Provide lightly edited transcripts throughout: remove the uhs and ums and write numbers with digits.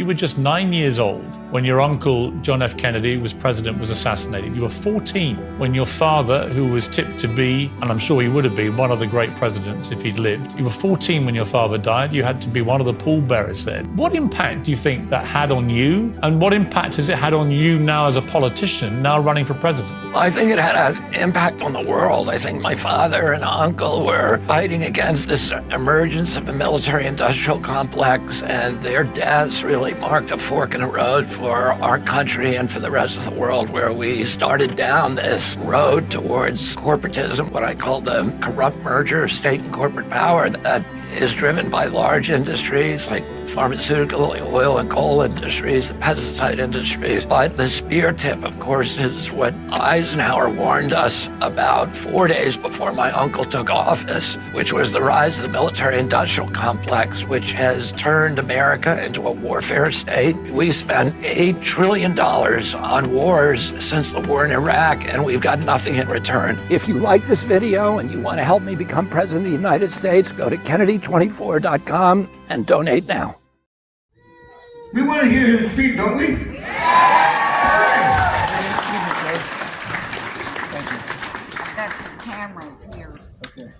were just 9 years old when your uncle, John F. Kennedy, was president, was assassinated. You were 14 when your father, who was tipped to be, and I'm sure he would have been, one of the great presidents if he'd lived. You were 14 when your father died. You had to be one of the pallbearers there. What impact do you think that had on you? And what impact has it had on you now as a politician, now running for president? I think it had an impact on the world. I think my father and uncle were fighting against this emergence of a military-industrial complex, and their deaths really marked a fork in the road for our country and for the rest of the world, where we started down this road towards corporatism, what I call the corrupt merger of state and corporate power that is driven by large industries like pharmaceutical, oil and coal industries, the pesticide industries. But the spear tip, of course, is what Eisenhower warned us about 4 days before my uncle took office, which was the rise of the military-industrial complex, which has turned America into a warfare state. We've spent $8 trillion on wars since the war in Iraq, and we've got nothing in return. If you like this video and you want to help me become president of the United States, go to Kennedy24.com and donate now. We want to hear him speak, don't we? Yeah! The camera's here. Okay.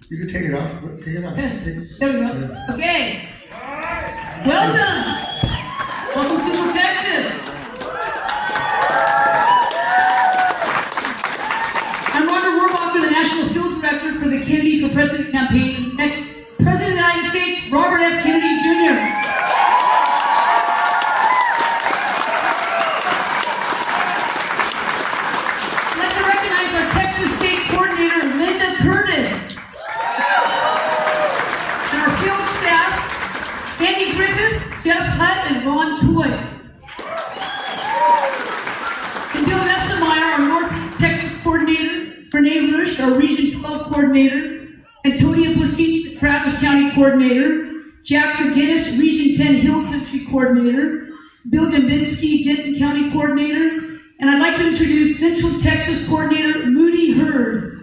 You can take it off. Take it off. Yes. There we go. Okay. Well done. Welcome to Central Texas. I'm Roger Warbacher, the National Field Director for the Kennedy for President campaign. Next, President of the United States, Robert F. Kennedy Jr. Jeff Hutt and Ron Toy. And Bill Nessemeyer, our North Texas coordinator, Renee Rush, our Region 12 coordinator, Antonia Placini, the Travis County coordinator, Jack McGinnis, Region 10 Hill Country coordinator, Bill Dembinski, Denton County coordinator, and I'd like to introduce Central Texas coordinator, Moody Hurd.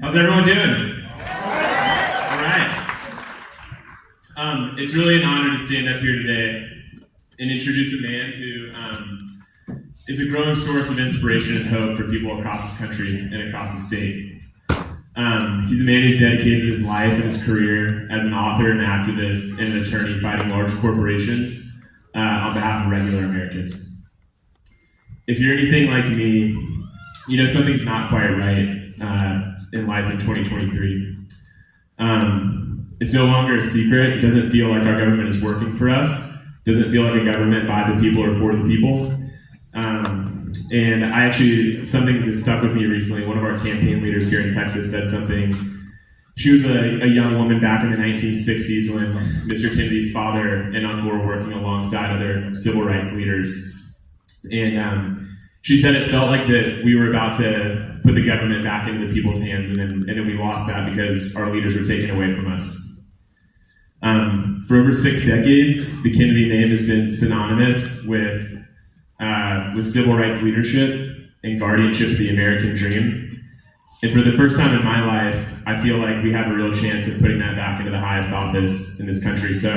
How's everyone doing? All right. It's really an honor to stand up here today and introduce a man who is a growing source of inspiration and hope for people across this country and across the state. He's a man who's dedicated his life and his career as an author, an activist, and an attorney fighting large corporations on behalf of regular Americans. If you're anything like me, you know something's not quite right in life in 2023. It's no longer a secret. It doesn't feel like our government is working for us. It doesn't feel like a government by the people or for the people. And I actually, something that stuck with me recently, one of our campaign leaders here in Texas said something. She was a young woman back in the 1960s when Mr. Kennedy's father and uncle were working alongside other civil rights leaders. And she said it felt like that we were about to put the government back into the people's hands, and then we lost that because our leaders were taken away from us. For over 6 decades, the Kennedy name has been synonymous with civil rights leadership and guardianship of the American dream. And for the first time in my life, I feel like we have a real chance of putting that back into the highest office in this country. So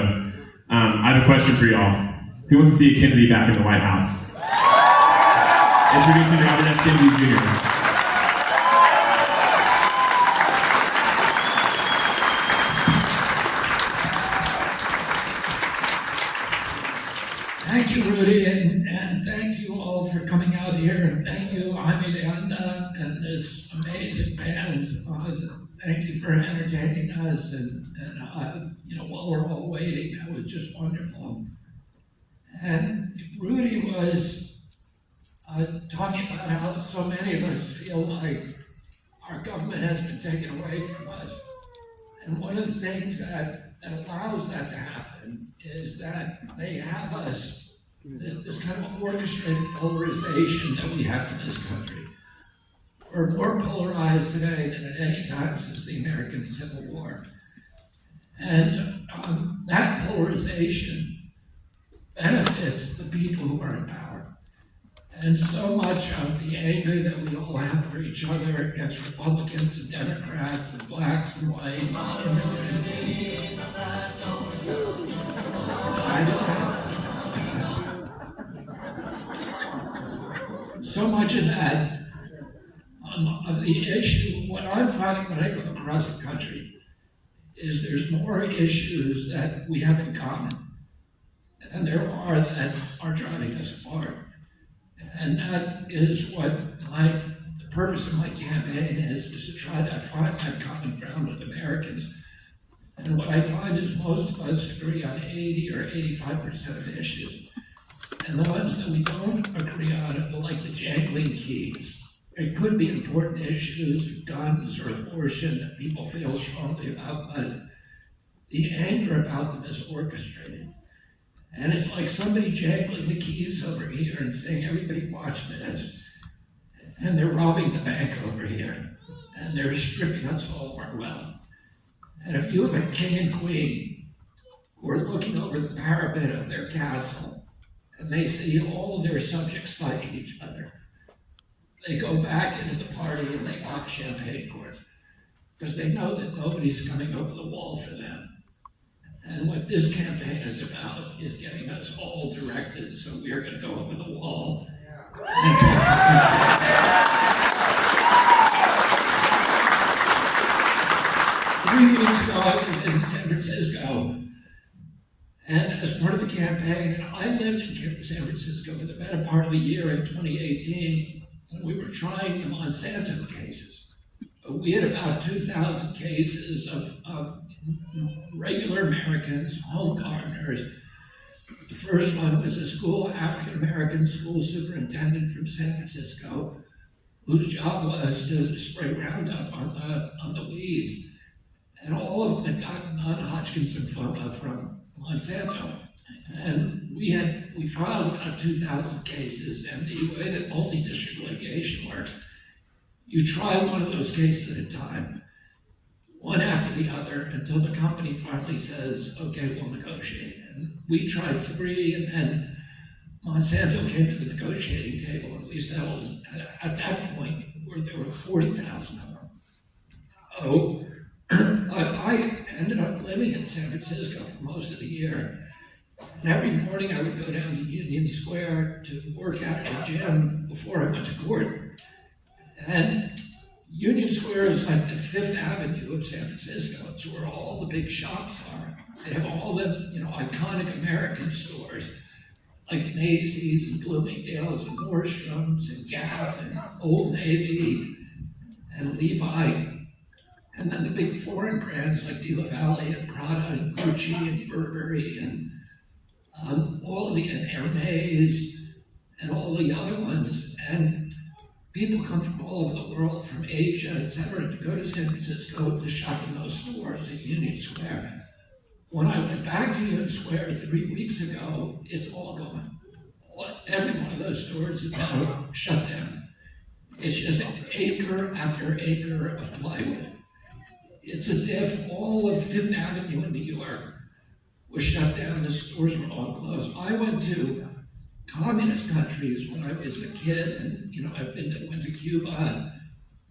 I have a question for y'all. Who wants to see a Kennedy back in the White House? Introducing Robert F. Kennedy Jr. Thank you, Rudy, and thank you all for coming out here, and thank you, Amilanda, and this amazing band. Thank you for entertaining us, and while we're all waiting, that was just wonderful. And Rudy was talking about how so many of us feel like our government has been taken away from us. And one of the things that allows that to happen is that they have us, this kind of orchestrated polarization that we have in this country. We're more polarized today than at any time since the American Civil War. And that polarization benefits the people who are in power. And so much of the anger that we all have for each other against Republicans and Democrats and blacks and whites and immigrants. So much of that, of the issue, what I'm finding when I go across the country is there's more issues that we have in common, and there are that are driving us apart. And that is what the purpose of my campaign is to try to find that common ground with Americans. And what I find is most of us agree on 80 or 85% of issues. And the ones that we don't agree on are like the jangling keys. It could be important issues, guns or abortion that people feel strongly about, but the anger about them is orchestrated. And it's like somebody jangling the keys over here and saying, everybody watch this. And they're robbing the bank over here. And they're stripping us all of our wealth. And if you have a king and queen who are looking over the parapet of their castle, and they see all of their subjects fighting each other, they go back into the party and they pop champagne corks, because they know that nobody's coming over the wall for them. And what this campaign is about is getting us all directed, so we are going to go over the wall and take this country. 3 weeks ago, I was in San Francisco, and as part of the campaign, and I lived in San Francisco for the better part of a year in 2018, when we were trying the Monsanto cases. We had about 2,000 cases of regular Americans, home gardeners. The first one was a African-American school superintendent from San Francisco, whose job was to spray Roundup on the weeds. And all of them had gotten non-Hodgkin's lymphoma from Monsanto. And we filed about 2,000 cases, and the way that multi-district litigation works, you try one of those cases at a time, one after the other, until the company finally says, okay, we'll negotiate. And we tried 3, and then Monsanto came to the negotiating table, and we settled. At that point, where there were 40,000 of them. I ended up living in San Francisco for most of the year. And every morning I would go down to Union Square to work out at a gym before I went to court. And Union Square is like the Fifth Avenue of San Francisco. It's where all the big shops are. They have all the iconic American stores like Macy's and Bloomingdale's and Nordstrom's and Gap and Old Navy and Levi. And then the big foreign brands like De La Valle and Prada and Gucci and Burberry and all of the and Hermes and all the other ones. And people come from all over the world, from Asia, etc., to go to San Francisco to shop in those stores at Union Square. When I went back to Union Square 3 weeks ago, it's all gone. Every one of those stores is now shut down. It's just acre after acre of plywood. It's as if all of Fifth Avenue in New York was shut down. The stores were all closed. I went to communist countries when I was a kid, and went to Cuba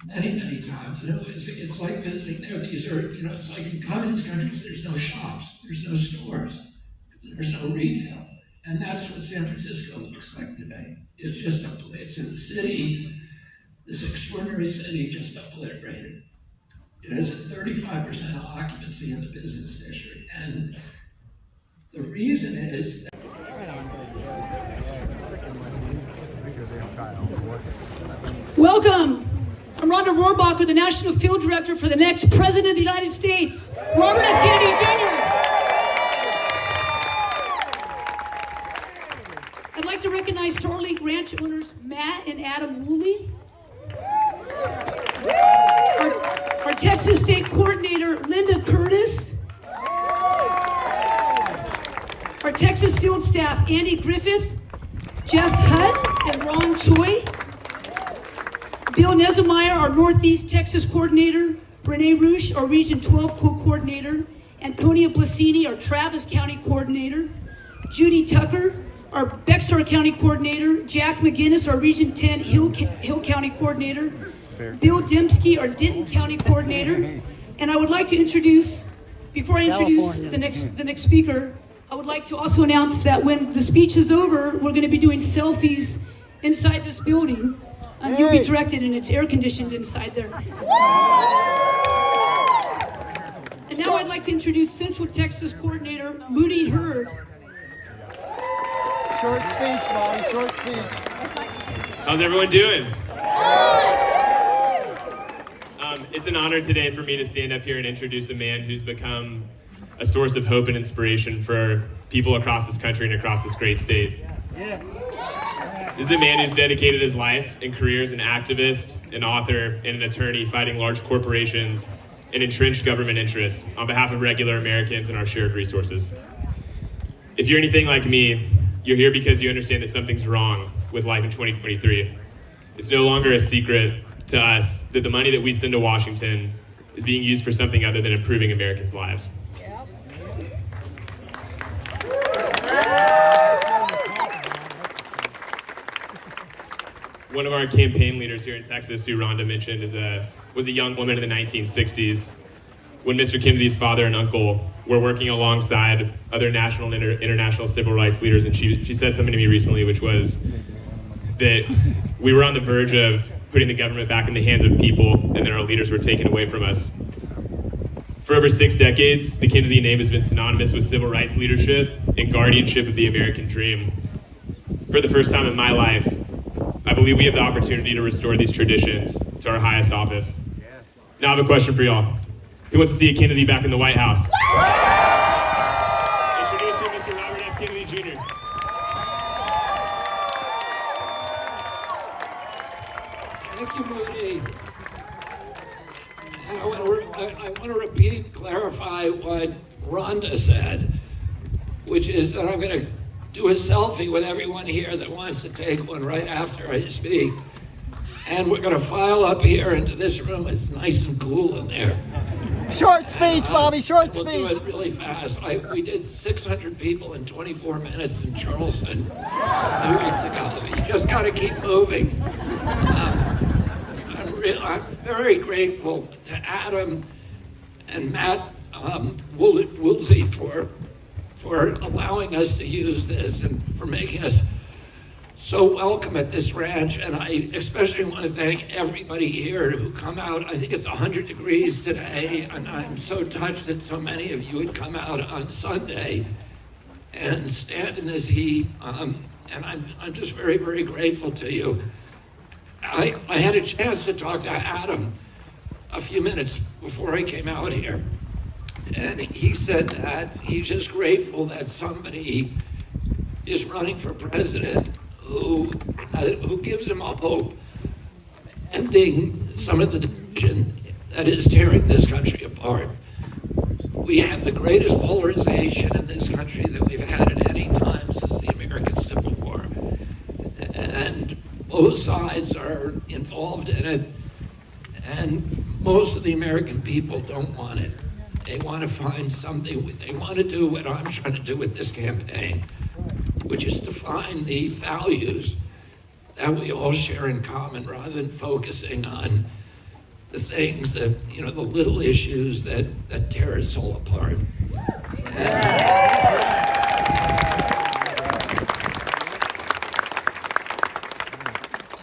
many times. It's like visiting there. It's like in communist countries, there's no shops, there's no stores, there's no retail, and that's what San Francisco looks like today. It's just it's in the city, this extraordinary city, just obliterated. It has a 35% occupancy in the business district, and the reason is that Welcome. I'm Rhonda Rohrabacher, the National Field Director for the next President of the United States, Robert F. Kennedy Jr. I'd like to recognize Star Lake Ranch owners Matt and Adam Woolley, our Texas State Coordinator Linda Curtis, our Texas Field staff Andy Griffith, Jeff Hutt, and Ron Choi, Bill Nesemeyer, our Northeast Texas Coordinator, Renee Roosh, our Region 12 Co-Coordinator, Antonia Blasini, our Travis County Coordinator, Judy Tucker, our Bexar County Coordinator, Jack McGinnis, our Region 10 Hill County Coordinator, Bill Dembski, our Denton County Coordinator, and I would like to introduce, before I introduce the next speaker, I would like to also announce that when the speech is over, we're going to be doing selfies inside this building. You'll be directed, and it's air conditioned inside there. And now I'd like to introduce Central Texas Coordinator Moody Hurd. Short speech, Bobby, short speech. How's everyone doing? It's an honor today for me to stand up here and introduce a man who's become a source of hope and inspiration for people across this country and across this great state. This is a man who's dedicated his life and career as an activist, an author, and an attorney fighting large corporations and entrenched government interests on behalf of regular Americans and our shared resources. If you're anything like me, you're here because you understand that something's wrong with life in 2023. It's no longer a secret to us that the money that we send to Washington is being used for something other than improving Americans' lives. One of our campaign leaders here in Texas, who Rhonda mentioned, was a young woman in the 1960s when Mr. Kennedy's father and uncle were working alongside other national and international civil rights leaders. And she said something to me recently, which was that we were on the verge of putting the government back in the hands of people, and then our leaders were taken away from us. For over 6 decades, the Kennedy name has been synonymous with civil rights leadership and guardianship of the American dream. For the first time in my life, I believe we have the opportunity to restore these traditions to our highest office. Now I have a question for y'all. Who wants to see a Kennedy back in the White House? Introducing Mr. Robert F. Kennedy Jr. Thank you, Moody. And I want to repeat, clarify what Rhonda said, which is that I'm going to do a selfie with everyone here that wants to take one right after I speak. And we're going to file up here into this room. It's nice and cool in there. Short speech, Bobby, short We'll speech. do it really fast. We did 600 people in 24 minutes in Charleston 2 weeks ago. So you just got to keep moving. I'm very grateful to Adam and Matt Woolsey for allowing us to use this and for making us so welcome at this ranch. And I especially want to thank everybody here who come out. I think it's 100 degrees today, and I'm so touched that so many of you would come out on Sunday and stand in this heat. And I'm just very, very grateful to you. I had a chance to talk to Adam a few minutes before I came out here. And he said that he's just grateful that somebody is running for president who gives him a hope, ending some of the division that is tearing this country apart. We have the greatest polarization in this country that we've had at any time since the American Civil War. And both sides are involved in it, and most of the American people don't want it. They want to find something, they want to do what I'm trying to do with this campaign, which is to find the values that we all share in common rather than focusing on the things that, the little issues that tear us all apart. And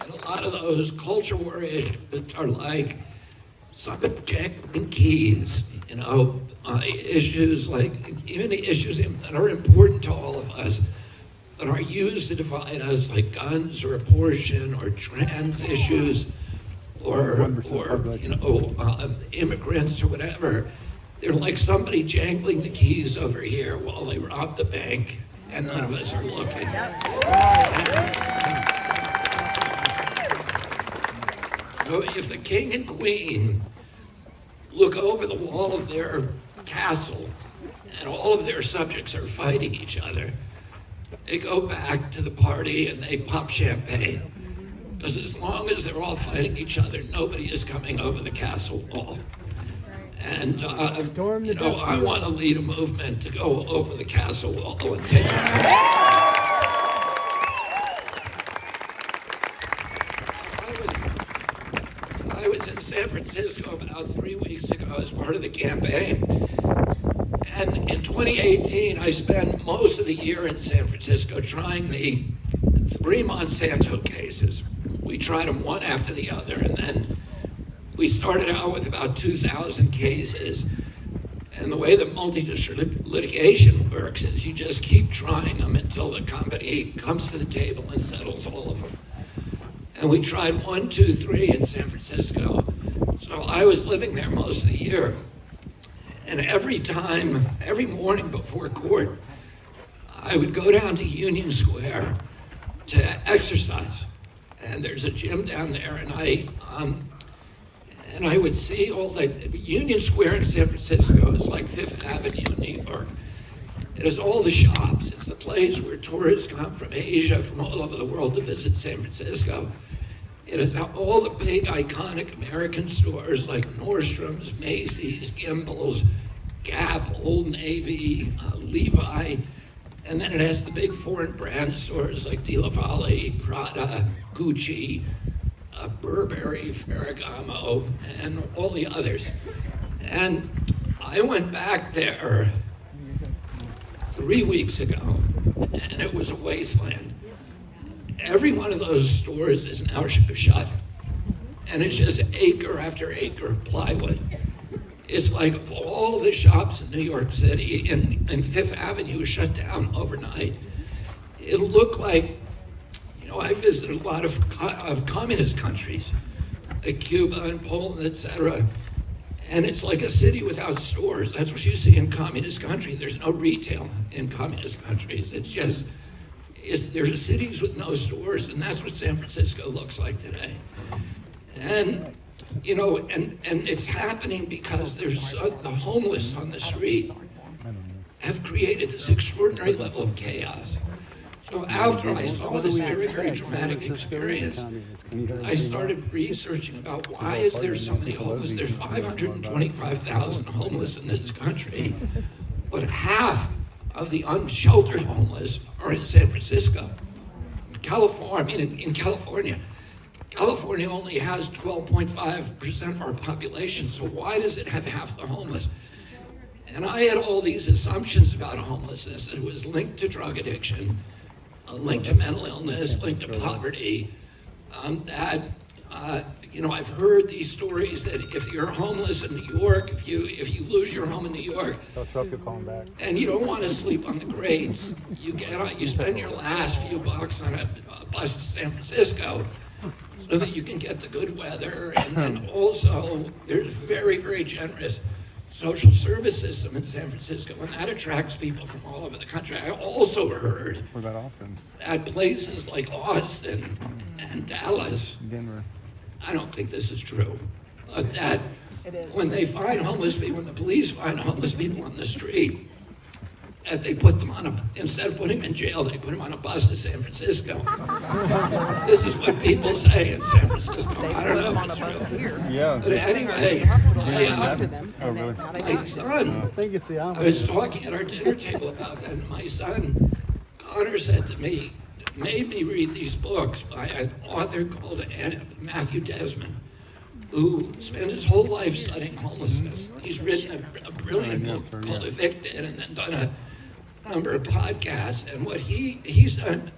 a lot of those culture war issues are like somebody jacking keys, issues like, even the issues that are important to all of us, that are used to divide us, like guns or abortion or trans issues or immigrants or whatever. They're like somebody jangling the keys over here while they rob the bank, and none of us are looking. So if the king and queen look over the wall of their castle and all of their subjects are fighting each other, they go back to the party and they pop champagne. Because as long as they're all fighting each other, nobody is coming over the castle wall. And, I want to lead a movement to go over the castle wall and take it. about 3 weeks ago as part of the campaign. And in 2018, I spent most of the year in San Francisco trying the 3 Monsanto cases. We tried them one after the other, and then we started out with about 2,000 cases. And the way that multi-district litigation works is you just keep trying them until the company comes to the table and settles all of them. And we tried 1, 2, 3 in San Francisco. So I was living there most of the year. And every morning before court, I would go down to Union Square to exercise. And there's a gym down there, and I would see all the Union Square in San Francisco is like Fifth Avenue in New York. It has all the shops. It's the place where tourists come from Asia, from all over the world to visit San Francisco. It has all the big iconic American stores like Nordstrom's, Macy's, Gimbel's, Gap, Old Navy, Levi, and then it has the big foreign brand stores like De La Valle, Prada, Gucci, Burberry, Ferragamo, and all the others. And I went back there 3 weeks ago, and it was a wasteland. Every one of those stores is now shut, and it's just acre after acre of plywood. It's like all of the shops in New York City and Fifth Avenue shut down overnight. It looked like, I visited a lot of communist countries, like Cuba and Poland, etc. And it's like a city without stores. That's what you see in communist countries. There's no retail in communist countries. There's cities with no stores, and that's what San Francisco looks like today. And and it's happening because there's the homeless on the street have created this extraordinary level of chaos. So after I saw this very, very traumatic experience, I started researching about why is there so many homeless. There's 525,000 homeless in this country, but half of the unsheltered homeless are in San Francisco. In California. California only has 12.5% of our population, so why does it have half the homeless? And I had all these assumptions about homelessness. It was linked to drug addiction, linked to mental illness, linked to poverty. I've heard these stories that if you're homeless in New York, if you lose your home in New York, and you don't want to sleep on the grades, you spend your last few bucks on a bus to San Francisco so that you can get the good weather. And then also, there's very, very generous social service system in San Francisco, and that attracts people from all over the country. I also heard at places like Austin and Dallas, Denver. I don't think this is true, that when they find homeless people, when the police find homeless people on the street, that they put them instead of putting them in jail, they put them on a bus to San Francisco. This is what people say in San Francisco. I don't know if it's true. Yeah. But anyway, my son, I think it's the I opposite. was talking at our dinner table about that, and my son, Connor, said to me, made me read these books by an author called Matthew Desmond, who spends his whole life studying homelessness. He's written a brilliant book called Evicted, and then done a number of podcasts. And what he's done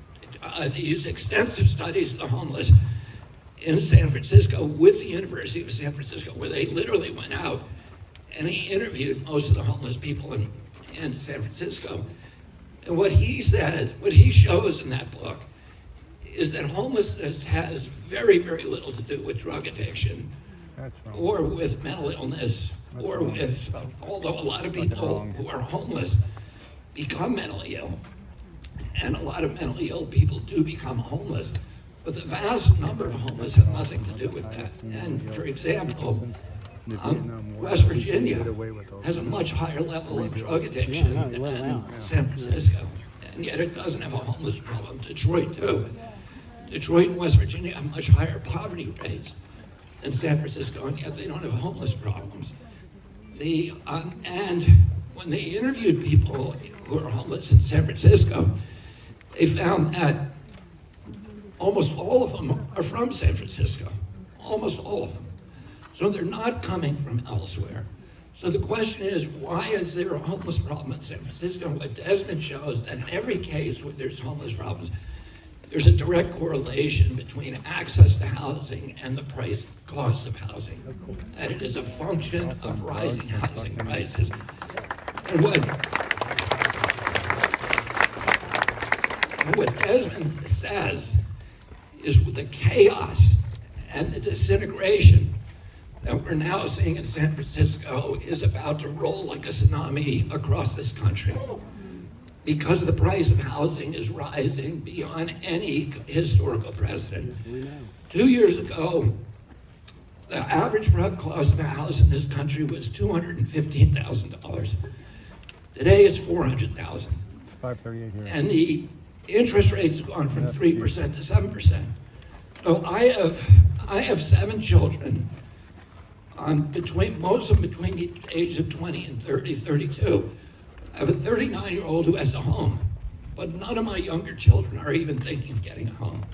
these extensive studies of the homeless in San Francisco with the University of San Francisco, where they literally went out and he interviewed most of the homeless people in San Francisco. And what he says, what he shows in that book, is that homelessness has very, very little to do with drug addiction or with mental illness or with, although a lot of people who are homeless become mentally ill, and a lot of mentally ill people do become homeless, but the vast number of homeless have nothing to do with that. And for example, West Virginia has a much higher level of drug addiction than San Francisco, and yet it doesn't have a homeless problem. Detroit too. Detroit and West Virginia have much higher poverty rates than San Francisco, and yet they don't have homeless problems. And when they interviewed people who are homeless in San Francisco, they found that almost all of them are from San Francisco. Almost all of them. So they're not coming from elsewhere. So the question is, why is there a homeless problem in San Francisco? What Desmond shows that in every case where there's homeless problems, there's a direct correlation between access to housing and the cost of housing. That it is a function of rising housing prices. And what Desmond says is with the chaos and the disintegration that we're now seeing in San Francisco is about to roll like a tsunami across this country, because the price of housing is rising beyond any historical precedent. 2 years ago, the average cost of a house in this country was $215,000. Today it's $400,000. $538 here. And the interest rates have gone from 3% to 7%. So I have 7 children, most of them between the age of 20 and 30, 32. I have a 39-year-old who has a home, but none of my younger children are even thinking of getting a home.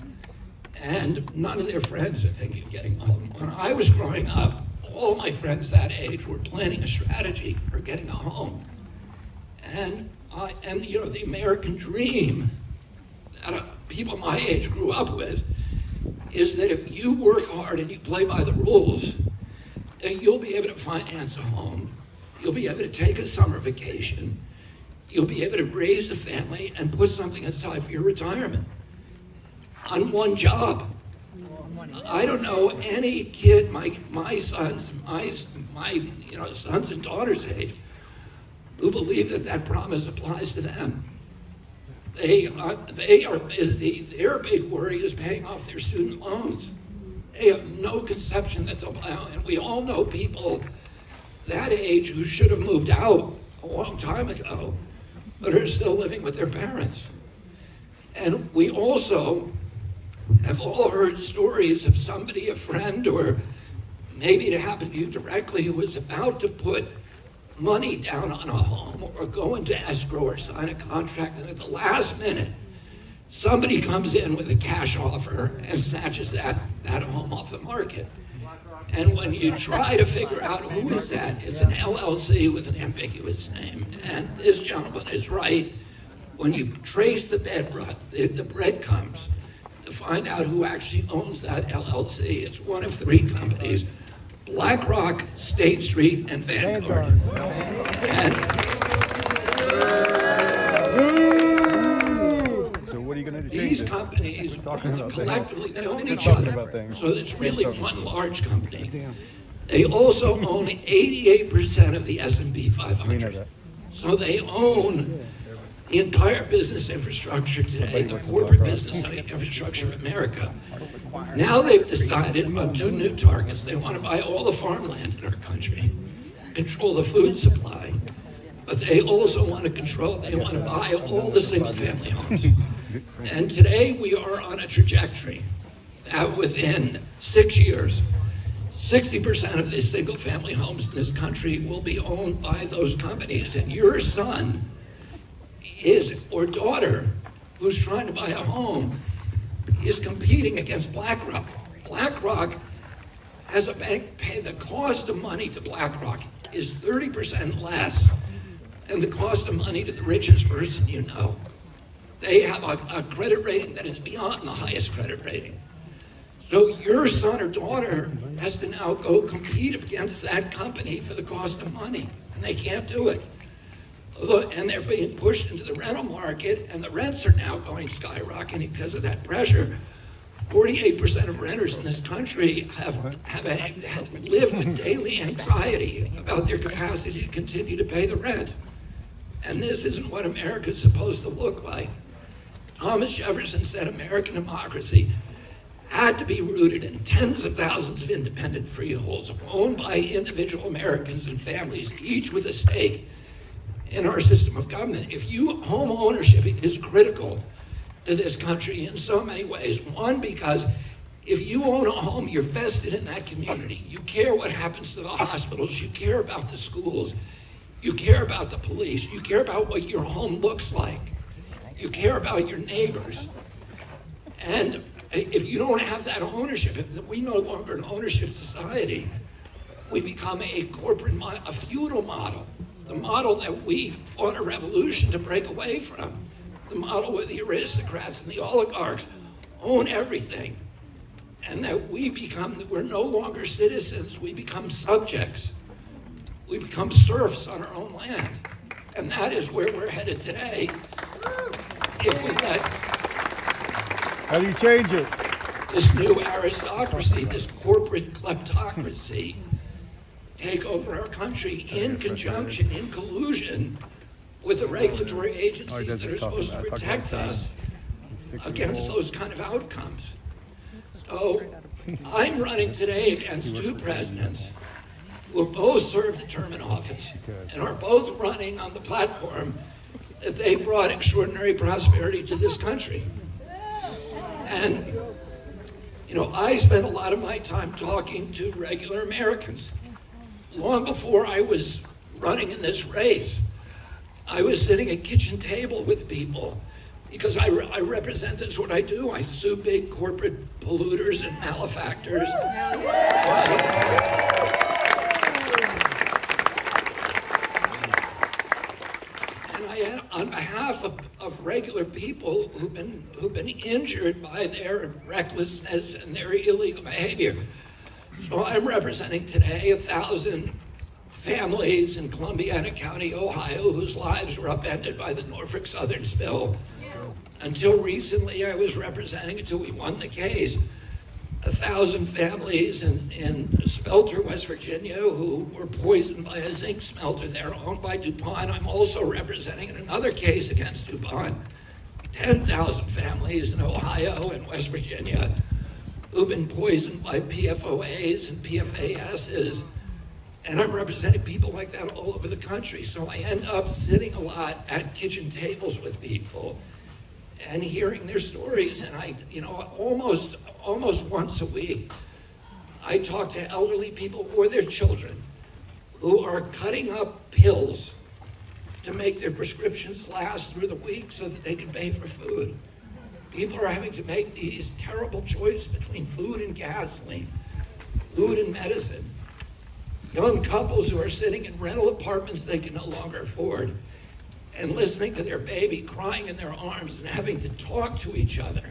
And none of their friends are thinking of getting a home. When I was growing up, all my friends that age were planning a strategy for getting a home. And you know, the American dream that people my age grew up with is that if you work hard and you play by the rules, then you'll be able to finance a home. You'll be able to take a summer vacation. You'll be able to raise a family and put something aside for your retirement on one job. I don't know any kid my sons and daughters' age who believe that promise applies to them. They are busy. Their big worry is paying off their student loans. They have no conception that they'll buy, and we all know people that age who should have moved out a long time ago, but are still living with their parents. And we also have all heard stories of somebody, a friend, or maybe it happened to you directly, who was about to put money down on a home or go into escrow or sign a contract, and at the last minute, somebody comes in with a cash offer and snatches that home off the market. And when you try to figure out who is that, it's an LLC with an ambiguous name. And this gentleman is right. When you trace the breadcrumbs to find out who actually owns that LLC, it's one of 3 companies: BlackRock, State Street, and Vanguard. So what are you going to do? These companies, collectively, they own each other. So it's really one large company. They also own 88% of the S&P 500. So they own the entire business infrastructure today, the corporate business infrastructure of America. Now they've decided on 2 new targets. They want to buy all the farmland in our country, control the food supply, but they also want to buy all the single-family homes. And today we are on a trajectory that within 6 years, 60% of the single-family homes in this country will be owned by those companies. And your son or daughter who's trying to buy a home is competing against BlackRock. BlackRock has a bank pay. The cost of money to BlackRock is 30% less than the cost of money to the richest person you know. They have a credit rating that is beyond the highest credit rating. So your son or daughter has to now go compete against that company for the cost of money, and they can't do it. And they're being pushed into the rental market, and the rents are now going skyrocketing because of that pressure. 48% of renters in this country have lived with daily anxiety about their capacity to continue to pay the rent. And this isn't what America's supposed to look like. Thomas Jefferson said American democracy had to be rooted in tens of thousands of independent freeholds owned by individual Americans and families, each with a stake in our system of government. Home ownership is critical to this country in so many ways. One, because if you own a home, you're vested in that community. You care what happens to the hospitals. You care about the schools. You care about the police. You care about what your home looks like. You care about your neighbors. And if you don't have that ownership, if we no longer an ownership society, we become a a feudal model, the model that we fought a revolution to break away from, the model where the aristocrats and the oligarchs own everything, and that we're no longer citizens, we become subjects. We become serfs on our own land. And that is where we're headed today if we let How do you change it? this new aristocracy, this corporate kleptocracy, take over our country in conjunction, in collusion with the regulatory agencies that are supposed to protect us against those kind of outcomes. So I'm running today against two presidents who have both served a term in office and are both running on the platform that they brought extraordinary prosperity to this country. And, you know, I spend a lot of my time talking to regular Americans. Long before I was running in this race, I was sitting at kitchen table with people because I represent, that's what I do. I sue big corporate polluters and malefactors. On behalf of regular people who've been injured by their recklessness and their illegal behavior. So I'm representing today 1,000 families in Columbiana County, Ohio, whose lives were upended by the Norfolk Southern spill. Until recently, I was representing, until we won the case, 1,000 families in Spelter, West Virginia, who were poisoned by a zinc smelter there owned by DuPont. I'm also representing in another case against DuPont 10,000 families in Ohio and West Virginia who've been poisoned by PFOAs and PFASs. And I'm representing people like that all over the country. So I end up sitting a lot at kitchen tables with people and hearing their stories. And I, you know, almost once a week, I talk to elderly people or their children who are cutting up pills to make their prescriptions last through the week so that they can pay for food. People are having to make these terrible choices between food and gasoline, food and medicine. Young couples who are sitting in rental apartments they can no longer afford and listening to their baby crying in their arms and having to talk to each other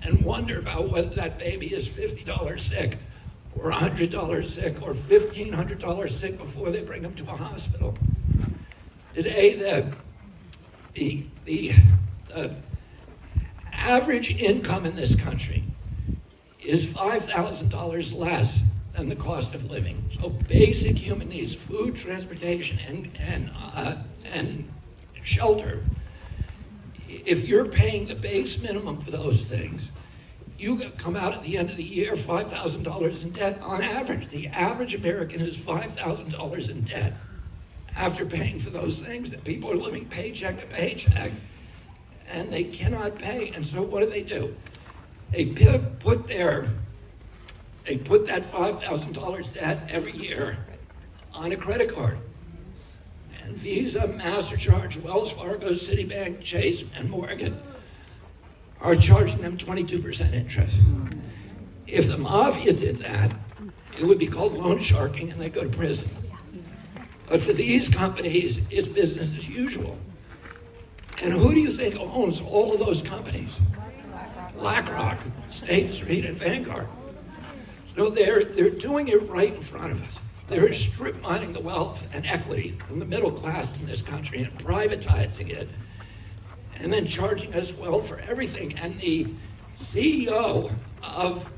and wonder about whether that baby is $50 sick or $100 sick or $1,500 sick before they bring them to a hospital. Today, the average income in this country is $5,000 less than the cost of living. So basic human needs, food, transportation, and shelter. If you're paying the base minimum for those things, you come out at the end of the year $5,000 in debt on average. The average American is $5,000 in debt after paying for those things that people are living paycheck to paycheck and they cannot pay. And so what do? They put that $5,000 debt every year on a credit card. And Visa, MasterCard, Wells Fargo, Citibank, Chase, and Morgan are charging them 22% interest. If the mafia did that, it would be called loan sharking and they'd go to prison. But for these companies, it's business as usual. And who do you think owns all of those companies? BlackRock, State Street, and Vanguard. So they're doing it right in front of us. They're strip mining the wealth and equity from the middle class in this country and privatizing it, and then charging us well for everything. And the CEO of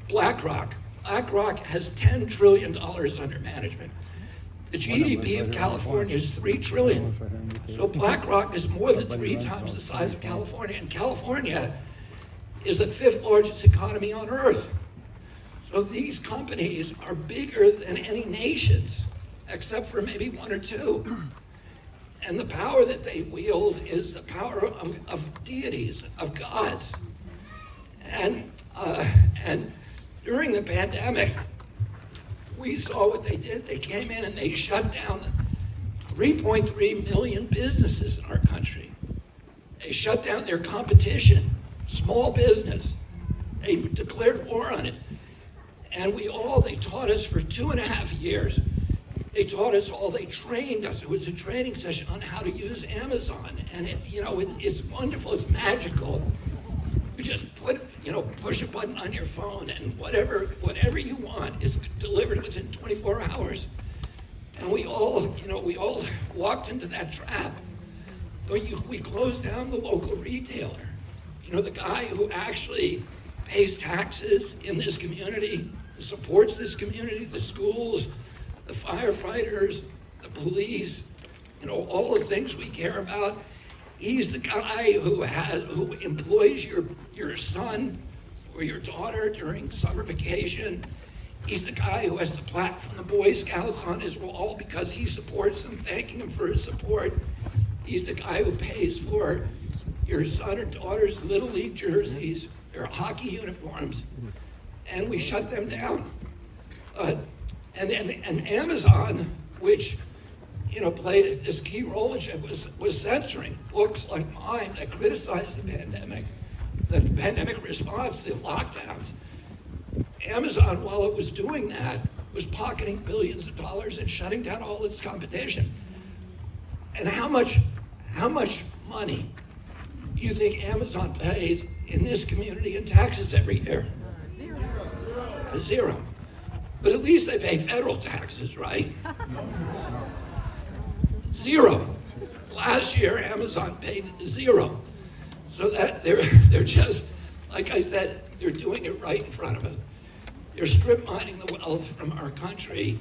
BlackRock has $10 trillion under management. The GDP of California is $3 trillion. So BlackRock is more than 3 times the size of California, and California is the 5th largest economy on earth. So these companies are bigger than any nations, except for maybe 1 or 2. And the power that they wield is the power of deities, of gods. And during the pandemic, we saw what they did. They came in and they shut down 3.3 million businesses in our country. They shut down their competition, small business. They declared war on it. And they taught us for 2.5 years. They taught us all, they trained us. It was a training session on how to use Amazon. And it's wonderful, it's magical. You just push a button on your phone and whatever you want is delivered within 24 hours. And we all walked into that trap. We closed down the local retailer. The guy who actually pays taxes in this community, supports this community, the schools, the firefighters, the police, all the things we care about. He's the guy who employs your son or your daughter during summer vacation. He's the guy who has the plaque from the Boy Scouts on his wall because he supports them, thanking him for his support. He's the guy who pays for your son or daughter's Little League jerseys, their hockey uniforms, and we shut them down. And Amazon, which played this key role in it, was censoring books like mine that criticized the pandemic response, the lockdowns. Amazon, while it was doing that, was pocketing billions of dollars and shutting down all its competition. And how much money do you think Amazon pays in this community in taxes every year? Zero. But at least they pay federal taxes, right? Zero. Last year, Amazon paid zero. So that they're just, like I said, they're doing it right in front of us. They're strip mining the wealth from our country,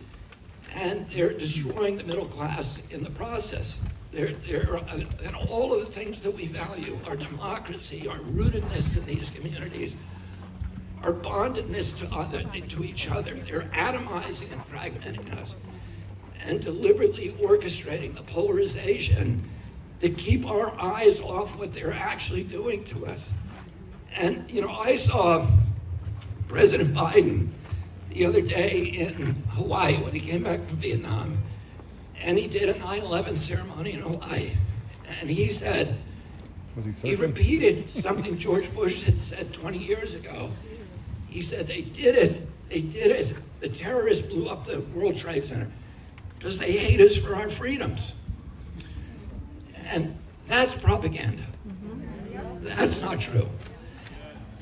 and they're destroying the middle class in the process. And all of the things that we value, our democracy, our rootedness in these communities, our bondedness to each other. They're atomizing and fragmenting us and deliberately orchestrating the polarization to keep our eyes off what they're actually doing to us. And, I saw President Biden the other day in Hawaii when he came back from Vietnam, and he did a 9/11 ceremony in Hawaii. And he said, he repeated something George Bush had said 20 years ago. He said, they did it. The terrorists blew up the World Trade Center because they hate us for our freedoms. And that's propaganda. That's not true.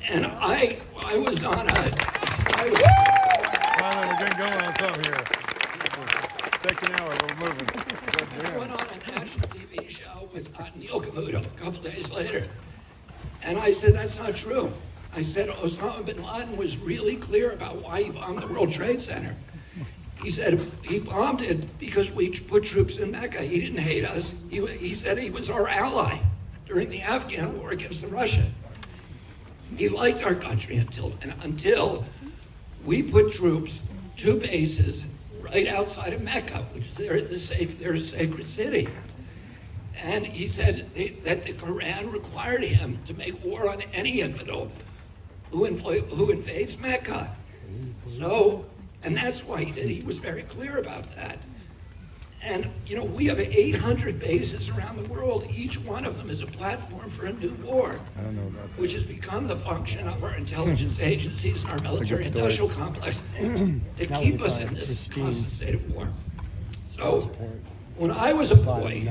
And I was on Finally, we're getting going on something here. Takes an hour, we're moving. I went on a national TV show with Neil Cavuto a couple days later. And I said, that's not true. I said, Osama bin Laden was really clear about why he bombed the World Trade Center. He said he bombed it because we put troops in Mecca. He didn't hate us. He said he was our ally during the Afghan war against the Russians. He liked our country until we put troops, 2 bases, right outside of Mecca, which is they're a sacred city. And he said that the Quran required him to make war on any infidel who invades Mecca. So, and that's why he did. He was very clear about that. And, we have 800 bases around the world. Each one of them is a platform for a new war, which has become the function of our intelligence agencies and our military-industrial complex to keep us in this constant state of war. So, when I was a boy,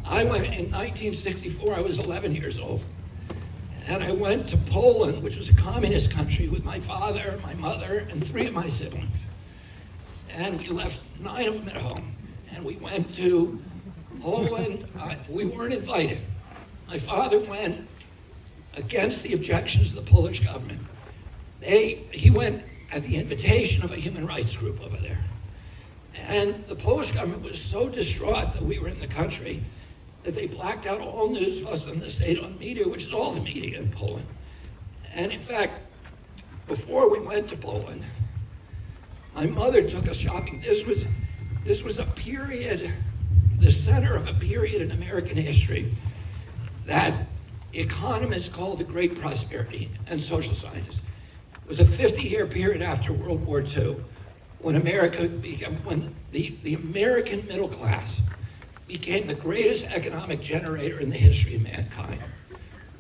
I went in 1964, I was 11 years old. And I went to Poland, which was a communist country, with my father, my mother, and 3 of my siblings. And we left 9 of them at home. And we went to Poland. We weren't invited. My father went against the objections of the Polish government. He went at the invitation of a human rights group over there. And the Polish government was so distraught that we were in the country that they blacked out all news of us on the state-owned media, which is all the media in Poland. And in fact, before we went to Poland, my mother took us shopping. This was a period, the center of a period in American history that economists call the Great Prosperity and social scientists. It was a 50-year period after World War II when the American middle class became the greatest economic generator in the history of mankind.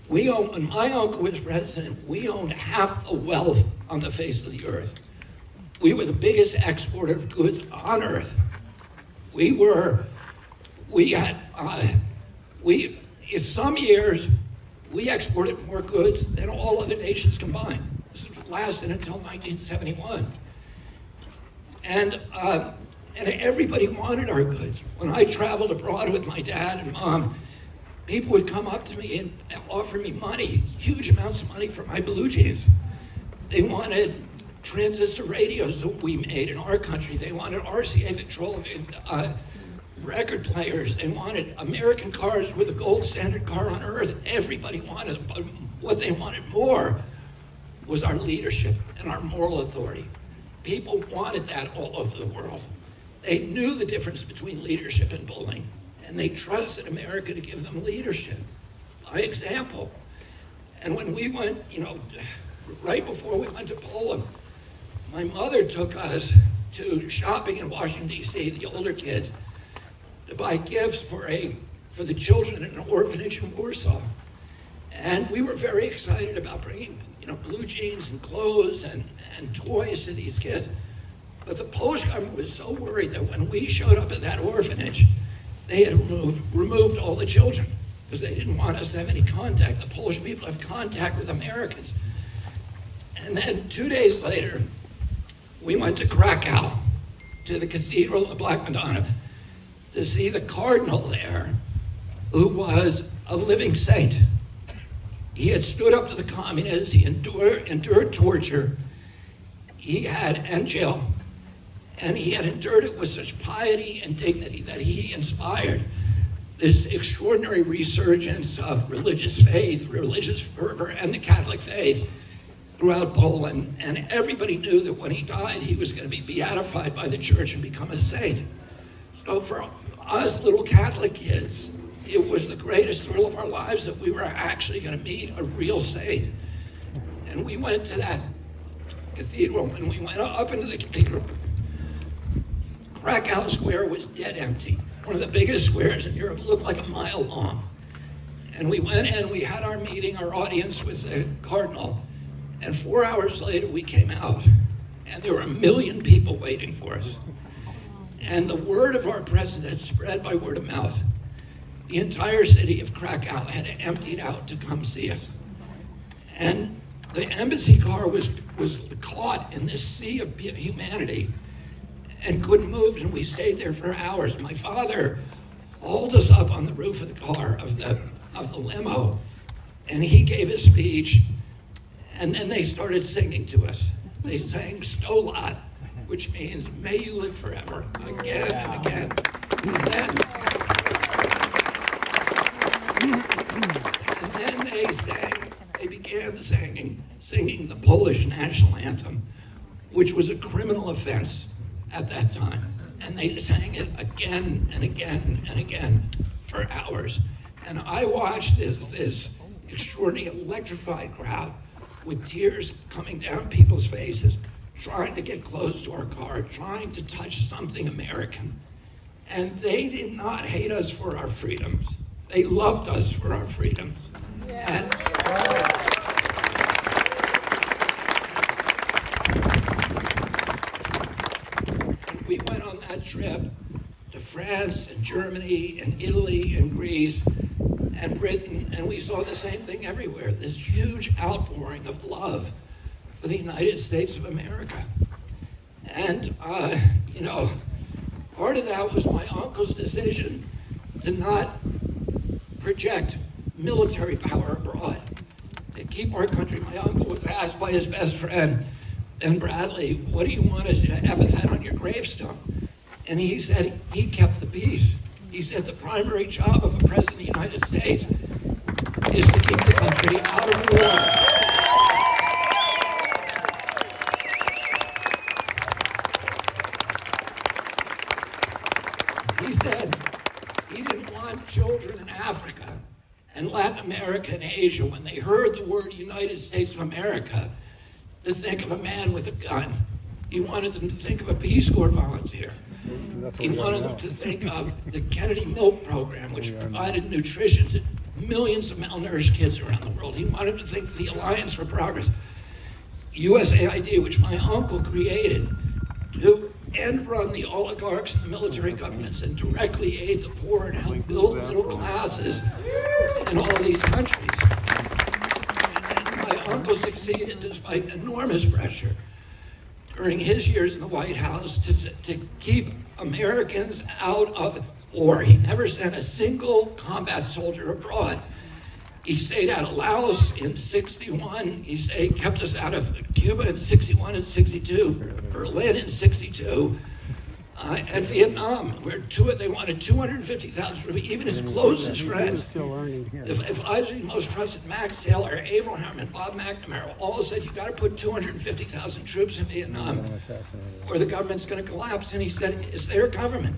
When my uncle was president, we owned half the wealth on the face of the earth. We were the biggest exporter of goods on earth. In some years, we exported more goods than all other nations combined. This lasted until 1971. And everybody wanted our goods. When I traveled abroad with my dad and mom, people would come up to me and offer me money, huge amounts of money for my blue jeans. They wanted transistor radios that we made in our country. They wanted RCA Victrola record players. They wanted American cars with the gold standard car on earth. Everybody wanted them, but what they wanted more was our leadership and our moral authority. People wanted that all over the world. They knew the difference between leadership and bullying, and they trusted America to give them leadership by example. And when we went, right before we went to Poland, my mother took us to shopping in Washington, D.C., the older kids, to buy gifts for the children in an orphanage in Warsaw. And we were very excited about bringing, blue jeans and clothes and toys to these kids. But the Polish government was so worried that when we showed up at that orphanage, they had removed all the children because they didn't want us to have any contact. The Polish people have contact with Americans. And then 2 days later, we went to Krakow, to the Cathedral of the Black Madonna, to see the cardinal there, who was a living saint. He had stood up to the communists, he endured torture, and jail, and he had endured it with such piety and dignity that he inspired this extraordinary resurgence of religious faith, religious fervor, and the Catholic faith throughout Poland. And everybody knew that when he died, he was going to be beatified by the church and become a saint. So for us little Catholic kids, it was the greatest thrill of our lives that we were actually going to meet a real saint. And we went to that cathedral. When we went up into the cathedral, Krakow Square was dead empty. One of the biggest squares in Europe, looked like a mile long. And we went in, we had our meeting, our audience with the cardinal, and 4 hours later we came out, and there were 1 million people waiting for us. And the word of our president spread by word of mouth. The entire city of Krakow had emptied out to come see us. And the embassy car was caught in this sea of humanity and couldn't move, and we stayed there for hours. My father hauled us up on the roof of the car, of the limo, and he gave a speech, and then they started singing to us. They sang Stolat, which means may you live forever, again and again. And then they began singing the Polish national anthem, which was a criminal offense at that time. And they sang it again and again and again for hours. And I watched this extraordinary electrified crowd with tears coming down people's faces, trying to get close to our car, trying to touch something American. And they did not hate us for our freedoms. They loved us for our freedoms. And we went on that trip to France and Germany and Italy and Greece and Britain, and we saw the same thing everywhere, this huge outpouring of love for the United States of America. And, part of that was my uncle's decision to not project military power abroad, to keep our country. My uncle was asked by his best friend, Ben Bradley, what do you want us to epithet on your gravestone? And he said he kept the peace. He said the primary job of a president of the United States is to keep the country out of war. He said he didn't want children in Africa and Latin America and Asia, when they heard the word United States of America, to think of a man with a gun. He wanted them to think of a Peace Corps volunteer. He wanted them to think of the Kennedy Milk Program, which provided nutrition to millions of malnourished kids around the world. He wanted them to think of the Alliance for Progress. USAID, which my uncle created, to end run the oligarchs and the military governments and directly aid the poor and help build middle classes in all these countries. And my uncle succeeded despite enormous pressure during his years in the White House to keep Americans out of war. He never sent a single combat soldier abroad. He stayed out of Laos in 61. He kept us out of Cuba in 61 and 62, Berlin in 62, and Vietnam, where they wanted 250,000 troops, even his closest friends. If I was the most trusted Max Taylor, Abraham, and Bob McNamara all said, you got to put 250,000 troops in Vietnam or the government's going to collapse. And he said, it's their government.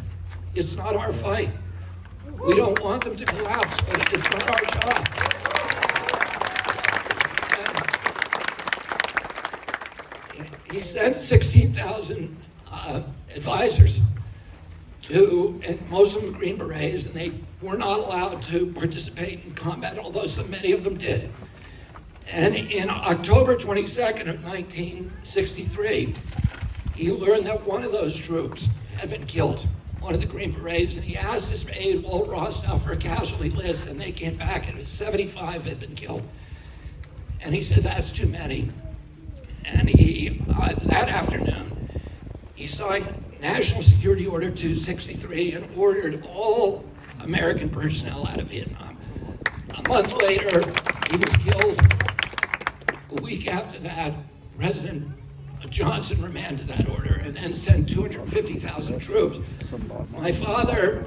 It's not our fight. We don't want them to collapse, but it's not our job. He sent 16,000 advisors and most of them Green Berets, and they were not allowed to participate in combat, although so many of them did. And in October 22nd of 1963, he learned that one of those troops had been killed, one of the Green Berets, and he asked his aide, Walt Rostow, for a casualty list, and they came back and 75 had been killed. And he said, that's too many. And he, that afternoon, he signed National Security Order 263 and ordered all American personnel out of Vietnam. A month later, he was killed. A week after that, President Johnson remanded that order and then sent 250,000 troops. My father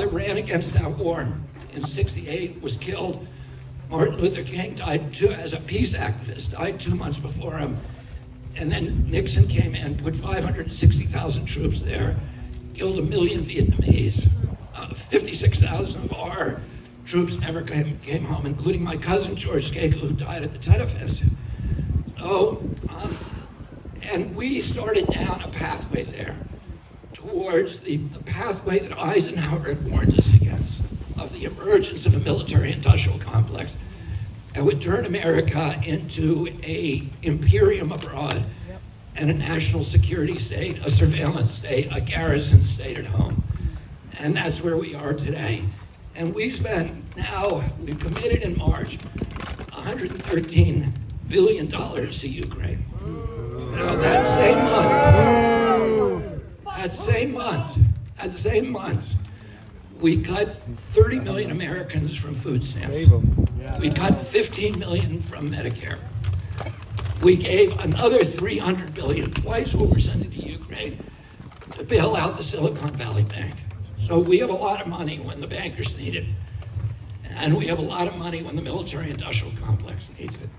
ran against that war in 68, was killed. Martin Luther King died as a peace activist, died 2 months before him. And then Nixon came in, put 560,000 troops there, killed 1 million Vietnamese. 56,000 of our troops never came home, including my cousin George Skakel, who died at the Tet Offensive. And we started down a pathway there towards the pathway that Eisenhower had warned us against, of the emergence of a military-industrial complex that would turn America into an imperium abroad and a national security state, a surveillance state, a garrison state at home. And that's where we are today. And we've committed in March $113 billion to Ukraine. Now, that same month, we cut 30 million Americans from food stamps. We cut 15 million from Medicare. We gave another 300 billion, twice what we're sending to Ukraine, to bail out the Silicon Valley Bank. So we have a lot of money when the bankers need it. And we have a lot of money when the military-industrial complex needs it.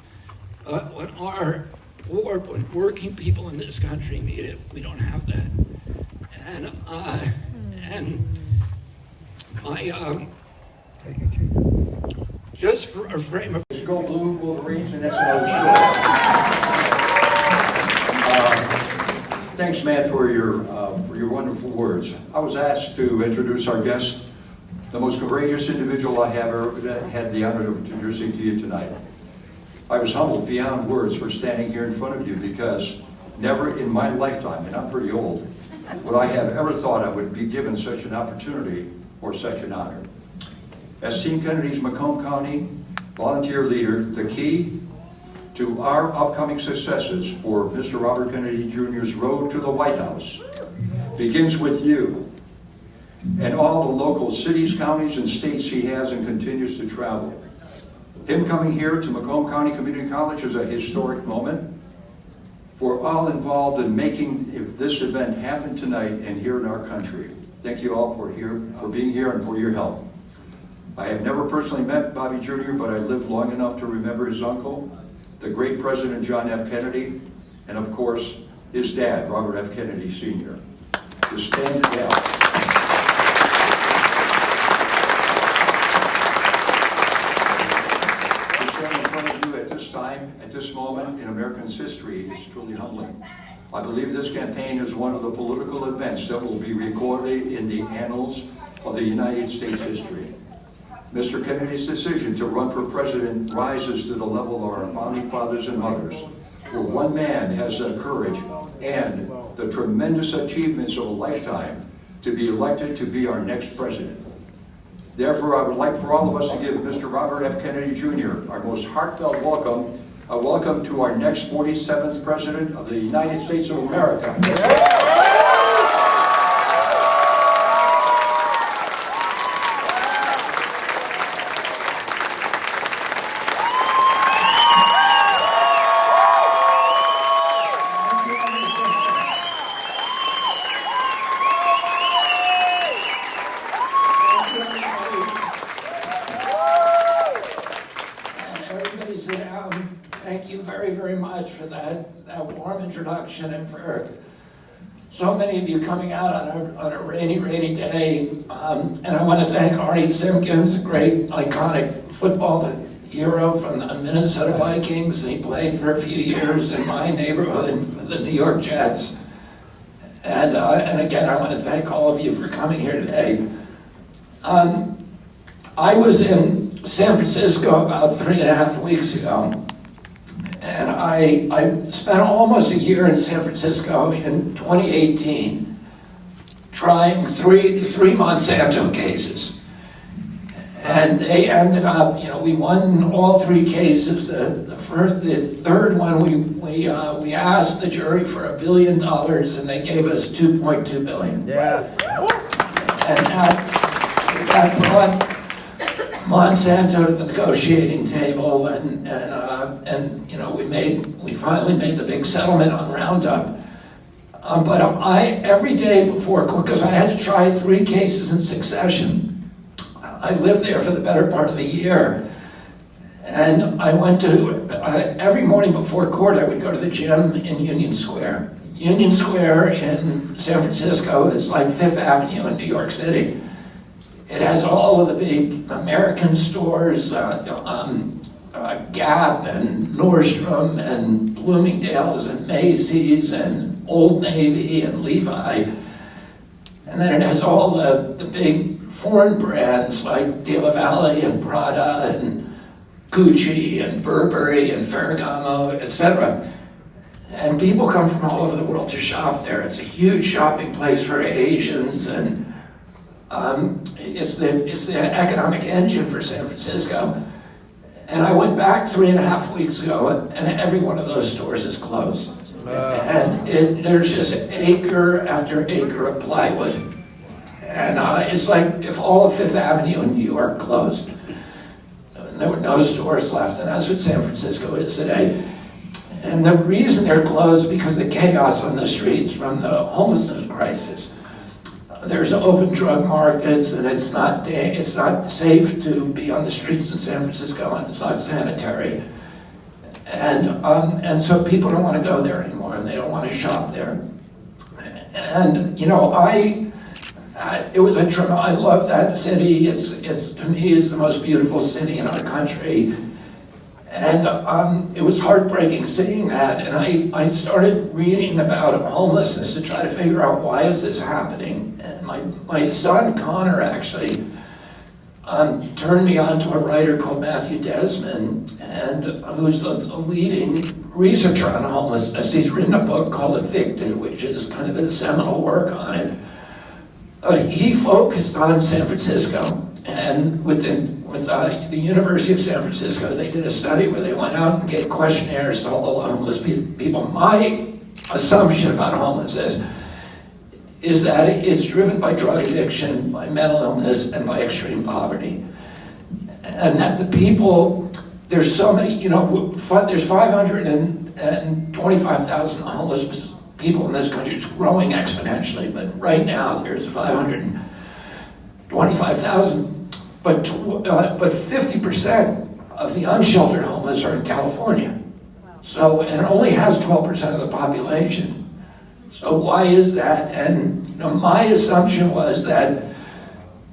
But when our poor, when working people in this country need it, we don't have that. Just for a frame of... Go Blue Wolverines, and that's another story. Thanks, Matt, for your wonderful words. I was asked to introduce our guest, the most courageous individual I have ever had the honor of introducing to you tonight. I was humbled beyond words for standing here in front of you, because never in my lifetime, and I'm pretty old, would I have ever thought I would be given such an opportunity or such an honor. As Team Kennedy's Macomb County volunteer leader, the key to our upcoming successes for Mr. Robert Kennedy Jr.'s road to the White House begins with you and all the local cities, counties, and states he has and continues to travel. Him coming here to Macomb County Community College is a historic moment for all involved in making this event happen tonight and here in our country. Thank you all for being here and for your help. I have never personally met Bobby Jr., but I lived long enough to remember his uncle, the great President John F. Kennedy, and of course, his dad, Robert F. Kennedy Sr. To stand together. To stand in front of you at this time, at this moment in Americans' history is truly humbling. I believe this campaign is one of the political events that will be recorded in the annals of the United States history. Mr. Kennedy's decision to run for president rises to the level of our founding fathers and mothers, where one man has the courage and the tremendous achievements of a lifetime to be elected to be our next president. Therefore, I would like for all of us to give Mr. Robert F. Kennedy Jr. our most heartfelt welcome, a welcome to our next 47th President of the United States of America. Everybody sit down. Thank you very, very much for that warm introduction and for so many of you coming out on a rainy, rainy day. And I want to thank Arnie Simpkins, a great, iconic football hero from the Minnesota Vikings. And he played for a few years in my neighborhood with the New York Jets. And again, I want to thank all of you for coming here today. I was in San Francisco about 3.5 weeks ago. And I spent almost a year in San Francisco in 2018 trying three Monsanto cases. And they ended up, we won all 3 cases. The third one, we asked the jury for $1 billion and they gave us $2.2 billion. Yeah. And that brought Monsanto to the negotiating table, and we finally made the big settlement on Roundup. But every day before, because I had to try 3 cases in succession, I lived there for the better part of the year. And I went to, every morning before court, I would go to the gym in Union Square. Union Square in San Francisco is like 5th Avenue in New York City. It has all of the big American stores, Gap and Nordstrom and Bloomingdale's and Macy's and Old Navy and Levi. And then it has all the big foreign brands like De La Valle and Prada and Gucci and Burberry and Ferragamo, etc. And people come from all over the world to shop there. It's a huge shopping place for Asians, and it's the economic engine for San Francisco. And I went back 3.5 weeks ago, and every one of those stores is closed. And there's just acre after acre of plywood. And it's like if all of 5th Avenue in New York closed. And there were no stores left, and that's what San Francisco is today. And the reason they're closed is because of the chaos on the streets from the homelessness crisis. There's open drug markets, and it's not safe to be on the streets in San Francisco, and it's not sanitary. And so people don't want to go there anymore, and they don't want to shop there. And I love that city. It's to me, it's the most beautiful city in our country. And it was heartbreaking seeing that. And I started reading about homelessness to try to figure out why is this happening. And my son, Connor, actually turned me on to a writer called Matthew Desmond, and who's the leading researcher on homelessness. He's written a book called Evicted, which is kind of the seminal work on it. He focused on San Francisco, and with the University of San Francisco, they did a study where they went out and gave questionnaires to all the homeless people. My assumption about homelessness is that it's driven by drug addiction, by mental illness, and by extreme poverty. And that the people, there's so many, there's 525,000 homeless people in this country. It's growing exponentially, but right now there's 525,000. But 50% of the unsheltered homeless are in California. So, and it only has 12% of the population. So why is that? And my assumption was that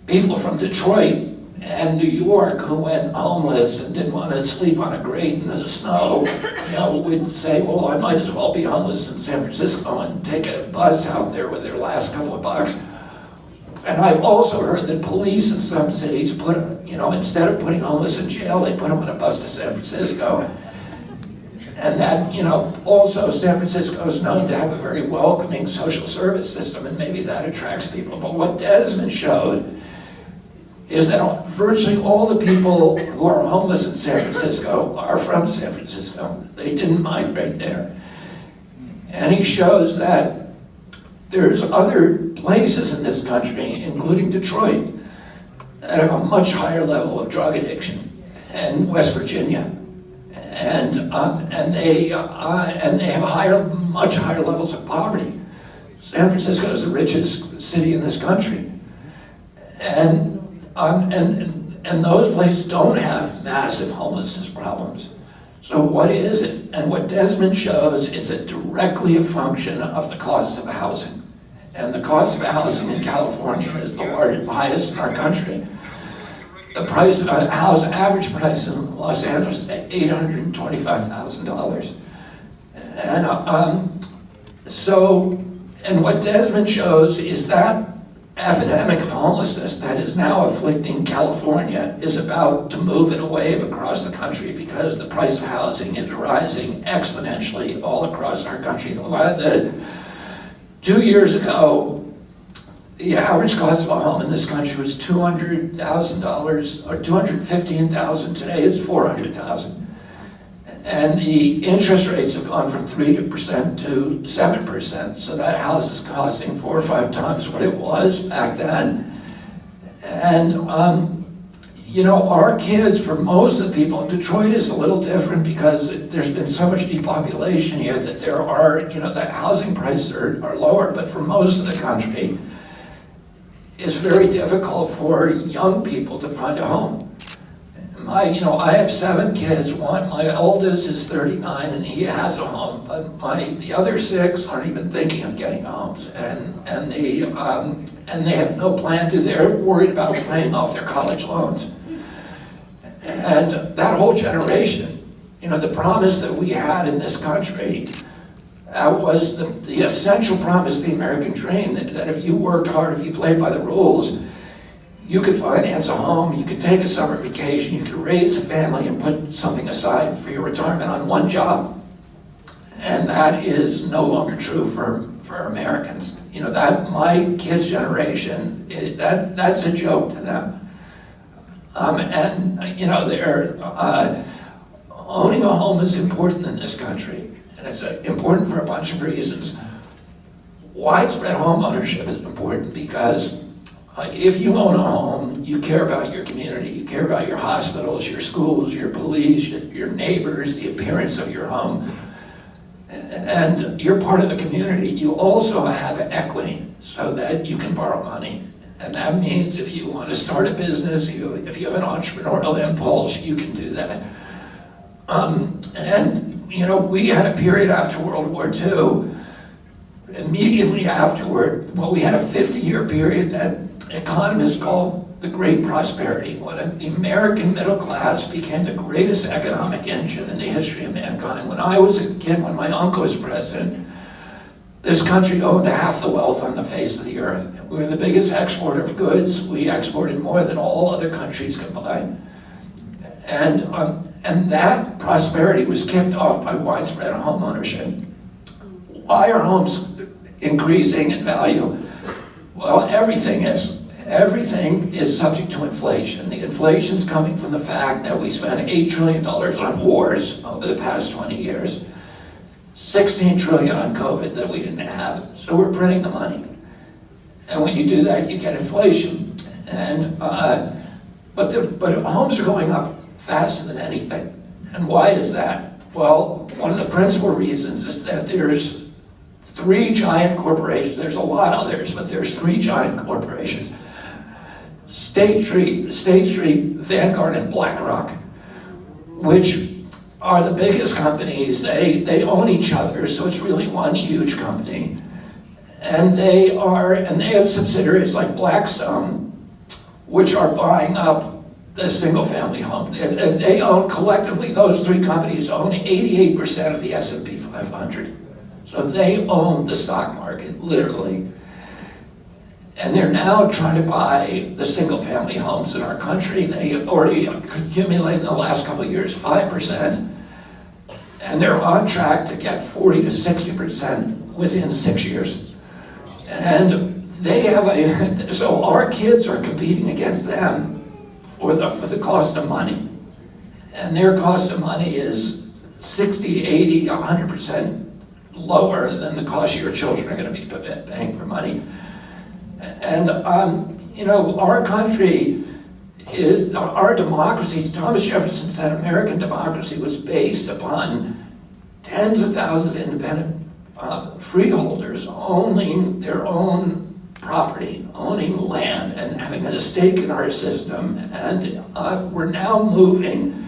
people from Detroit and New York who went homeless and didn't want to sleep on a grate in the snow, would say, well, I might as well be homeless in San Francisco and take a bus out there with their last couple of bucks. And I've also heard that police in some cities instead of putting homeless in jail, they put them on a bus to San Francisco. And that, also San Francisco is known to have a very welcoming social service system, and maybe that attracts people. But what Desmond showed is that virtually all the people who are homeless in San Francisco are from San Francisco. They didn't migrate there. And he shows that there's other places in this country, including Detroit, that have a much higher level of drug addiction, and West Virginia. And they have much higher levels of poverty. San Francisco is the richest city in this country, and those places don't have massive homelessness problems. So what is it? And what Desmond shows is it directly a function of the cost of housing, and the cost of housing in California is the highest in our country. The price of a house, average price in Los Angeles is $825,000. And what Desmond shows is that epidemic of homelessness that is now afflicting California is about to move in a wave across the country because the price of housing is rising exponentially all across our country. 2 years ago, the average cost of a home in this country was $200,000 or $215,000. Today it's $400,000. And the interest rates have gone from 3% to 7%. So that house is costing 4 or 5 times what it was back then. And, our kids, for most of the people, Detroit is a little different because there's been so much depopulation here that there are, the housing prices are lower. But for most of the country, it's very difficult for young people to find a home. I have 7 kids. My oldest is 39 and he has a home, but the other 6 aren't even thinking of getting homes, and they have no plan to. They're worried about paying off their college loans. And that whole generation, the promise that we had in this country was the essential promise, the American dream, that if you worked hard, if you played by the rules, you could finance a home, you could take a summer vacation, you could raise a family and put something aside for your retirement on one job. And that is no longer true for Americans. That my kids' generation, that's a joke to them. Owning a home is important in this country, and it's important for a bunch of reasons. Widespread home ownership is important because if you own a home, you care about your community, you care about your hospitals, your schools, your police, your neighbors, the appearance of your home, and you're part of the community. You also have equity so that you can borrow money. And that means if you want to start a business, if you have an entrepreneurial impulse, you can do that. We had a period after World War II, immediately afterward, we had a 50-year period that economists call the Great Prosperity, when the American middle class became the greatest economic engine in the history of mankind. When I was a kid, when my uncle was president, this country owned half the wealth on the face of the earth. We were the biggest exporter of goods. We exported more than all other countries combined. And that prosperity was kicked off by widespread home ownership. Why are homes increasing in value? Well, everything is. Everything is subject to inflation. The inflation's coming from the fact that we spent $8 trillion on wars over the past 20 years, $16 trillion on COVID that we didn't have. So we're printing the money. And when you do that, you get inflation. But homes are going up faster than anything. And why is that? Well, one of the principal reasons is that there's 3 giant corporations. There's a lot of others, but there's 3 giant corporations. State Street, Vanguard, and BlackRock, which are the biggest companies. They own each other, so it's really one huge company. And they have subsidiaries like Blackstone, which are buying up the single-family home. They own, collectively, those 3 companies own 88% of the S&P 500. So they own the stock market, literally. And they're now trying to buy the single-family homes in our country. They already accumulated in the last couple of years 5%, and they're on track to get 40 to 60% within 6 years. And they have so our kids are competing against them for the cost of money. And their cost of money is 60, 80, 100% lower than the cost your children are going to be paying for money. And, our country, our democracy, Thomas Jefferson said American democracy was based upon tens of thousands of independent freeholders owning their own property, owning land, and having a stake in our system. And we're now moving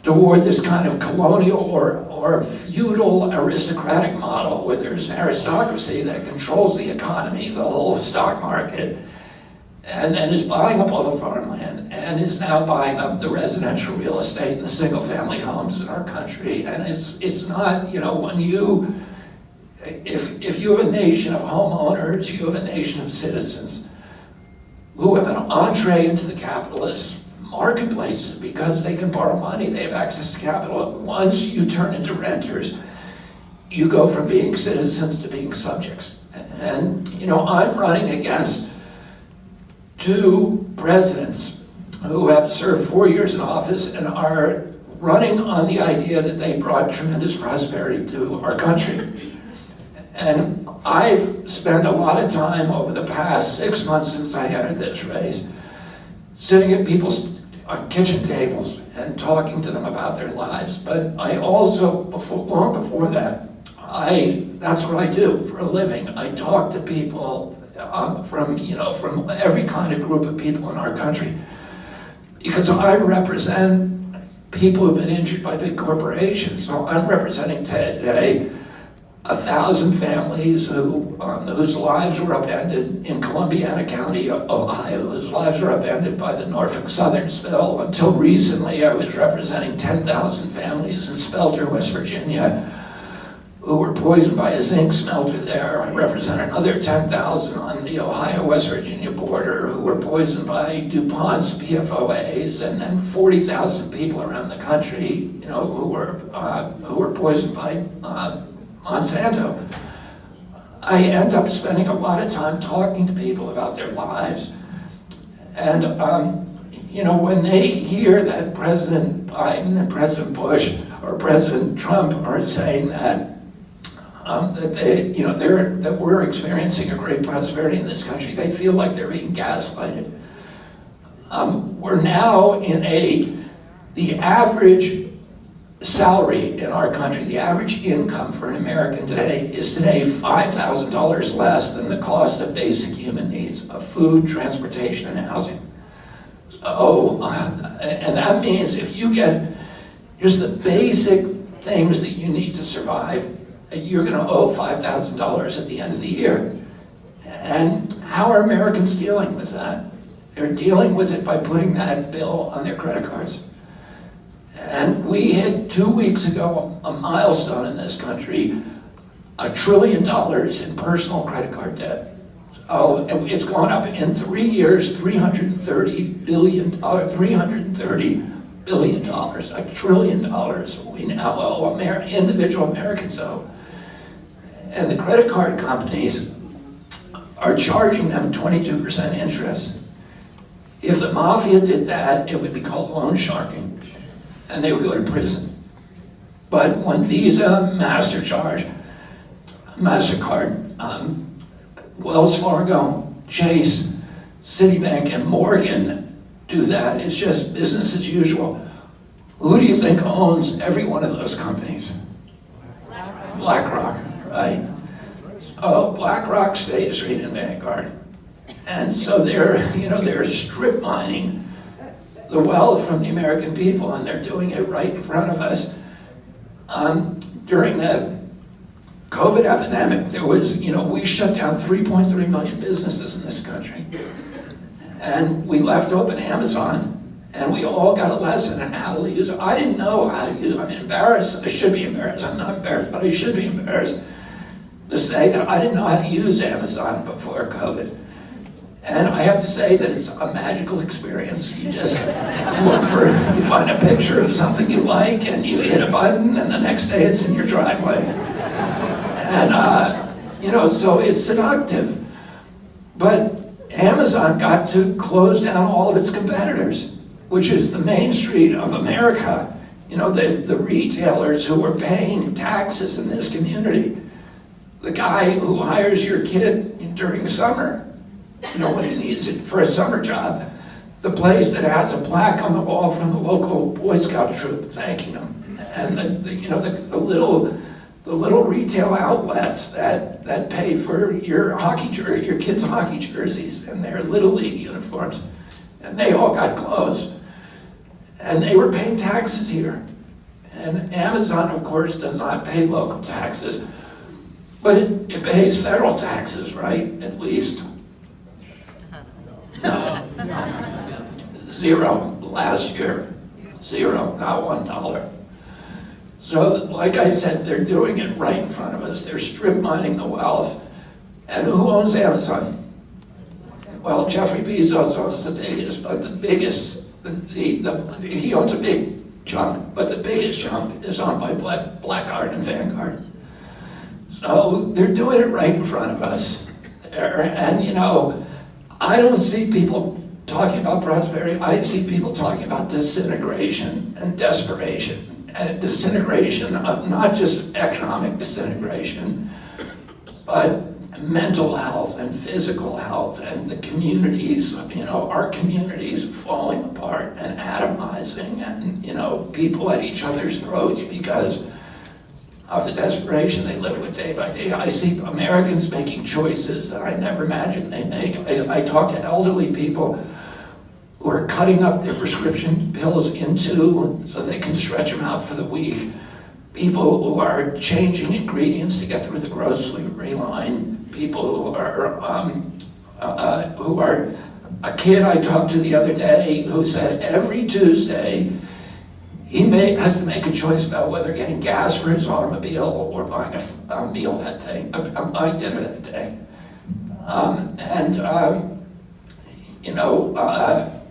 toward this kind of colonial or feudal aristocratic model where there's aristocracy that controls the economy, the whole stock market, and then is buying up all the farmland and is now buying up the residential real estate and the single-family homes in our country. And it's not, when you, if you have a nation of homeowners, you have a nation of citizens who have an entree into the capitalist marketplace because they can borrow money, they have access to capital. Once you turn into renters, you go from being citizens to being subjects. And, I'm running against two presidents who have served 4 years in office and are running on the idea that they brought tremendous prosperity to our country. And I've spent a lot of time over the past 6 months since I entered this race sitting at people's kitchen tables and talking to them about their lives. But I also, long before that, that's what I do for a living. I talk to people from every kind of group of people in our country, because I represent people who've been injured by big corporations. So I'm representing today 1,000 families whose lives were upended in Columbiana County, Ohio, whose lives were upended by the Norfolk Southern spill. Until recently, I was representing 10,000 families in Spelter, West Virginia, who were poisoned by a zinc smelter there. I represent another 10,000 on the Ohio-West Virginia border who were poisoned by DuPont's PFOAs, and then 40,000 people around the country, who were poisoned by Monsanto. I end up spending a lot of time talking to people about their lives. And, when they hear that President Biden and President Bush or President Trump are saying that that we're experiencing a great prosperity in this country, they feel like they're being gaslighted. We're now in the average salary in our country, the average income for an American today is $5,000 less than the cost of basic human needs of food, transportation, and housing. And that means if you get just the basic things that you need to survive, you're going to owe $5,000 at the end of the year. And how are Americans dealing with that? They're dealing with it by putting that bill on their credit cards. And we hit 2 weeks ago a milestone in this country, $1 trillion in personal credit card debt. It's gone up in 3 years, $330 billion, $1 trillion we now owe individual Americans owe. And the credit card companies are charging them 22% interest. If the mafia did that, it would be called loan sharking, and they would go to prison. But when Visa, MasterCard, Wells Fargo, Chase, Citibank, and Morgan do that, it's just business as usual. Who do you think owns every one of those companies? BlackRock, right? BlackRock, State Street, and Vanguard. And so they're strip mining the wealth from the American people, and they're doing it right in front of us. During the COVID epidemic, there was, we shut down 3.3 million businesses in this country. And we left open Amazon, and we all got a lesson on how to use it. I didn't know how to use it. I'm embarrassed. I should be embarrassed. I'm not embarrassed, but I should be embarrassed to say that I didn't know how to use Amazon before COVID. And I have to say that it's a magical experience. You just you find a picture of something you like and you hit a button and the next day it's in your driveway. And, so it's seductive. But Amazon got to close down all of its competitors, which is the Main Street of America. The retailers who are paying taxes in this community. The guy who hires your kid during summer, when he needs it for a summer job. The place that has a plaque on the wall from the local Boy Scout troop thanking him. And the little retail outlets that pay for your kids' hockey jerseys and their Little League uniforms. And they all got closed. And they were paying taxes here. And Amazon, of course, does not pay local taxes, but it pays federal taxes, right? At least. No. 0 last year. 0, not $1. So, like I said, they're doing it right in front of us. They're strip mining the wealth. And who owns Amazon? Well, Jeffrey Bezos owns the biggest, but he owns a big chunk, but the biggest chunk is owned by Blackguard and Vanguard. So they're doing it right in front of us. And I don't see people talking about prosperity. I see people talking about disintegration and desperation, and disintegration of not just economic disintegration, but mental health and physical health, and the communities, our communities falling apart and atomizing, and people at each other's throats because of the desperation they live with day by day. I see Americans making choices that I never imagined they make. I talk to elderly people who are cutting up their prescription pills in two so they can stretch them out for the week. People who are changing ingredients to get through the grocery line. People who are a kid I talked to the other day who said every Tuesday he has to make a choice about whether getting gas for his automobile or buying a meal that day, buying dinner that day.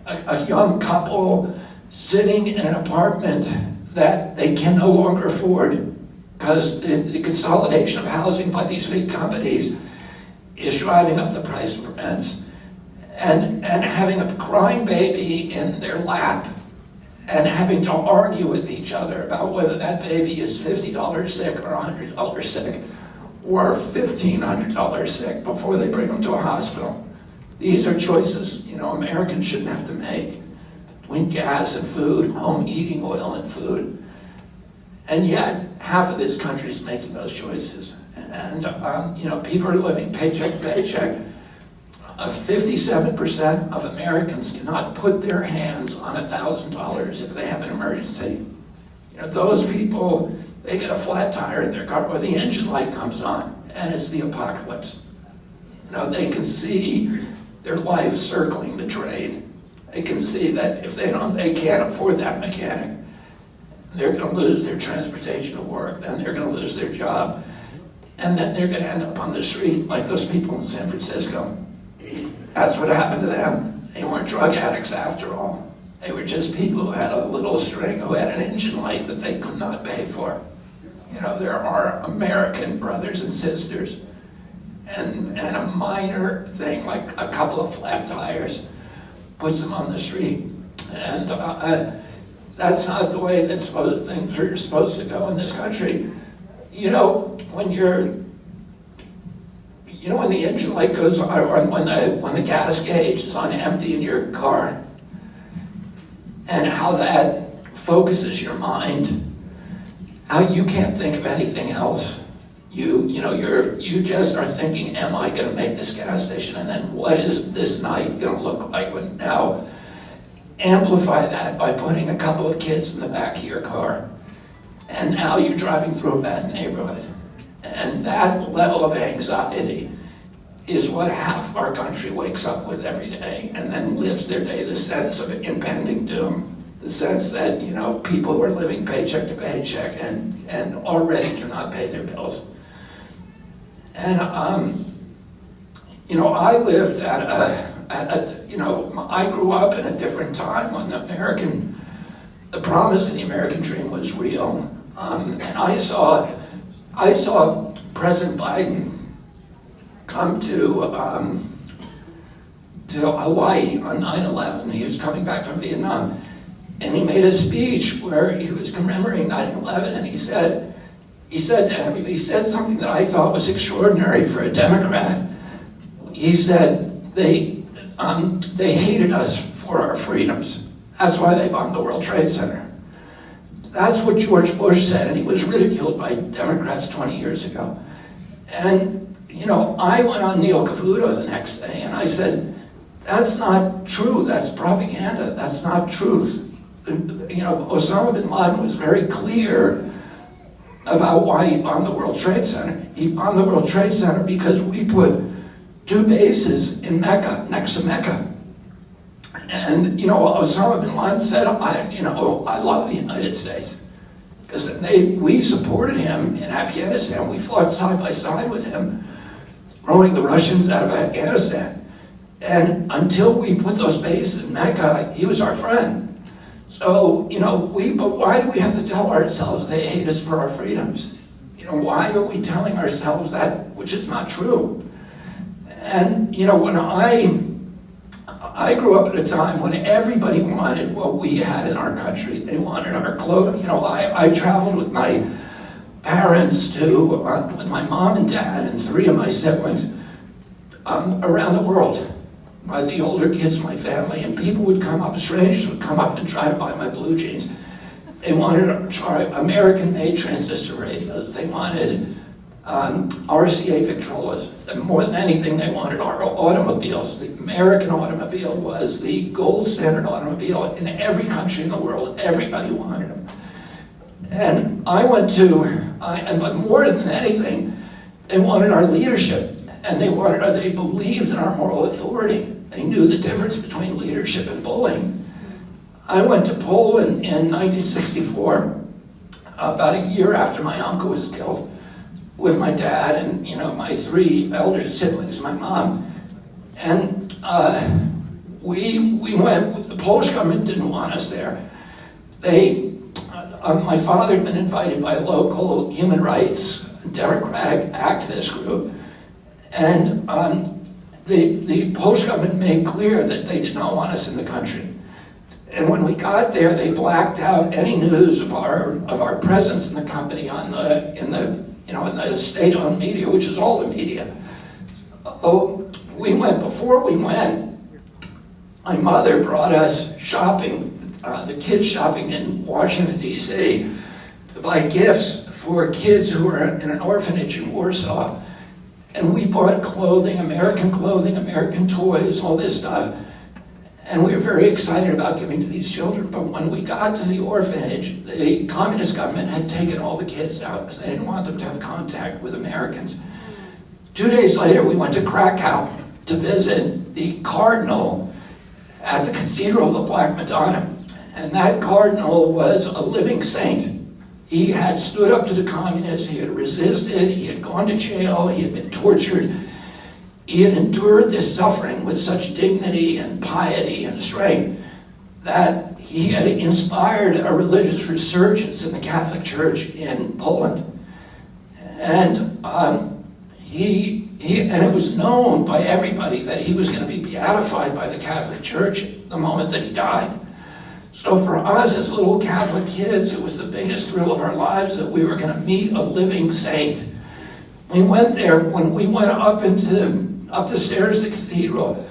A young couple sitting in an apartment that they can no longer afford because the consolidation of housing by these big companies is driving up the price of rents, and having a crying baby in their lap and having to argue with each other about whether that baby is $50 sick or $100 sick or $1,500 sick before they bring them to a hospital. These are choices, Americans shouldn't have to make between gas and food, home heating oil and food. And yet, half of this country is making those choices. And, people are living paycheck to paycheck. 57% of Americans cannot put their hands on $1,000 if they have an emergency. Those people, they get a flat tire in their car or the engine light comes on and it's the apocalypse. They can see their life circling the drain. They can see that if they can't afford that mechanic, they're going to lose their transportation to work, then they're going to lose their job, and then they're going to end up on the street like those people in San Francisco. That's what happened to them. They weren't drug addicts after all. They were just people who had a little string, who had an engine light that they could not pay for. There are American brothers and sisters, and a minor thing like a couple of flat tires puts them on the street. And that's not the way that things are supposed to go in this country. When the engine light goes on, or when the gas gauge is on empty in your car, and how that focuses your mind, how you can't think of anything else. You just are thinking, am I going to make this gas station? And then what is this night going to look like? Now, amplify that by putting a couple of kids in the back of your car. And now you're driving through a bad neighborhood. And that level of anxiety is what half our country wakes up with every day and then lives their day, the sense of impending doom, the sense that, people are living paycheck to paycheck and already cannot pay their bills. And, I lived at I grew up in a different time when the promise of the American dream was real. And I saw President Biden come to Hawaii on 9/11. He was coming back from Vietnam. And he made a speech where he was commemorating 9/11, and he said something that I thought was extraordinary for a Democrat. He said they hated us for our freedoms. That's why they bombed the World Trade Center. That's what George Bush said, and he was ridiculed by Democrats 20 years ago. And, I went on Neil Cavuto the next day, and I said, that's not true, that's propaganda, that's not truth. Osama bin Laden was very clear about why he bombed the World Trade Center. He bombed the World Trade Center because we put 2 bases in Mecca, next to Mecca. And, Osama bin Laden said, I love the United States. Because we supported him in Afghanistan. We fought side by side with him, throwing the Russians out of Afghanistan. And until we put those bases in Mecca, he was our friend. So, but why do we have to tell ourselves they hate us for our freedoms? Why are we telling ourselves that which is not true? And, when I grew up at a time when everybody wanted what we had in our country. They wanted our clothing. I traveled with my parents with my mom and dad and 3 of my siblings around the world. The older kids in my family, and people would come up, strangers would come up and try to buy my blue jeans. They wanted American-made transistor radios. They wanted RCA Victrolas. More than anything, they wanted our automobiles. The American automobile was the gold standard automobile in every country in the world. Everybody wanted them. And but more than anything, they wanted our leadership. And they believed in our moral authority. They knew the difference between leadership and bullying. I went to Poland in 1964, about a year after my uncle was killed, with my dad and my 3 elder siblings, my mom. And we went. The Polish government didn't want us there. My father had been invited by a local human rights democratic activist group. And the Polish government made clear that they did not want us in the country. And when we got there, they blacked out any news of our presence in the company in the state-owned media, which is all the media. Before we went, my mother brought us shopping, the kids shopping in Washington, D.C., to buy gifts for kids who were in an orphanage in Warsaw. And we bought clothing, American toys, all this stuff. And we were very excited about giving to these children. But when we got to the orphanage, the communist government had taken all the kids out because they didn't want them to have contact with Americans. 2 days later, we went to Krakow to visit the cardinal at the Cathedral of the Black Madonna. And that cardinal was a living saint. He had stood up to the communists, he had resisted, he had gone to jail, he had been tortured. He had endured this suffering with such dignity and piety and strength that he had inspired a religious resurgence in the Catholic Church in Poland. And it was known by everybody that he was going to be beatified by the Catholic Church the moment that he died. So for us as little Catholic kids, it was the biggest thrill of our lives that we were going to meet a living saint. We went there, when we went up the stairs of the cathedral,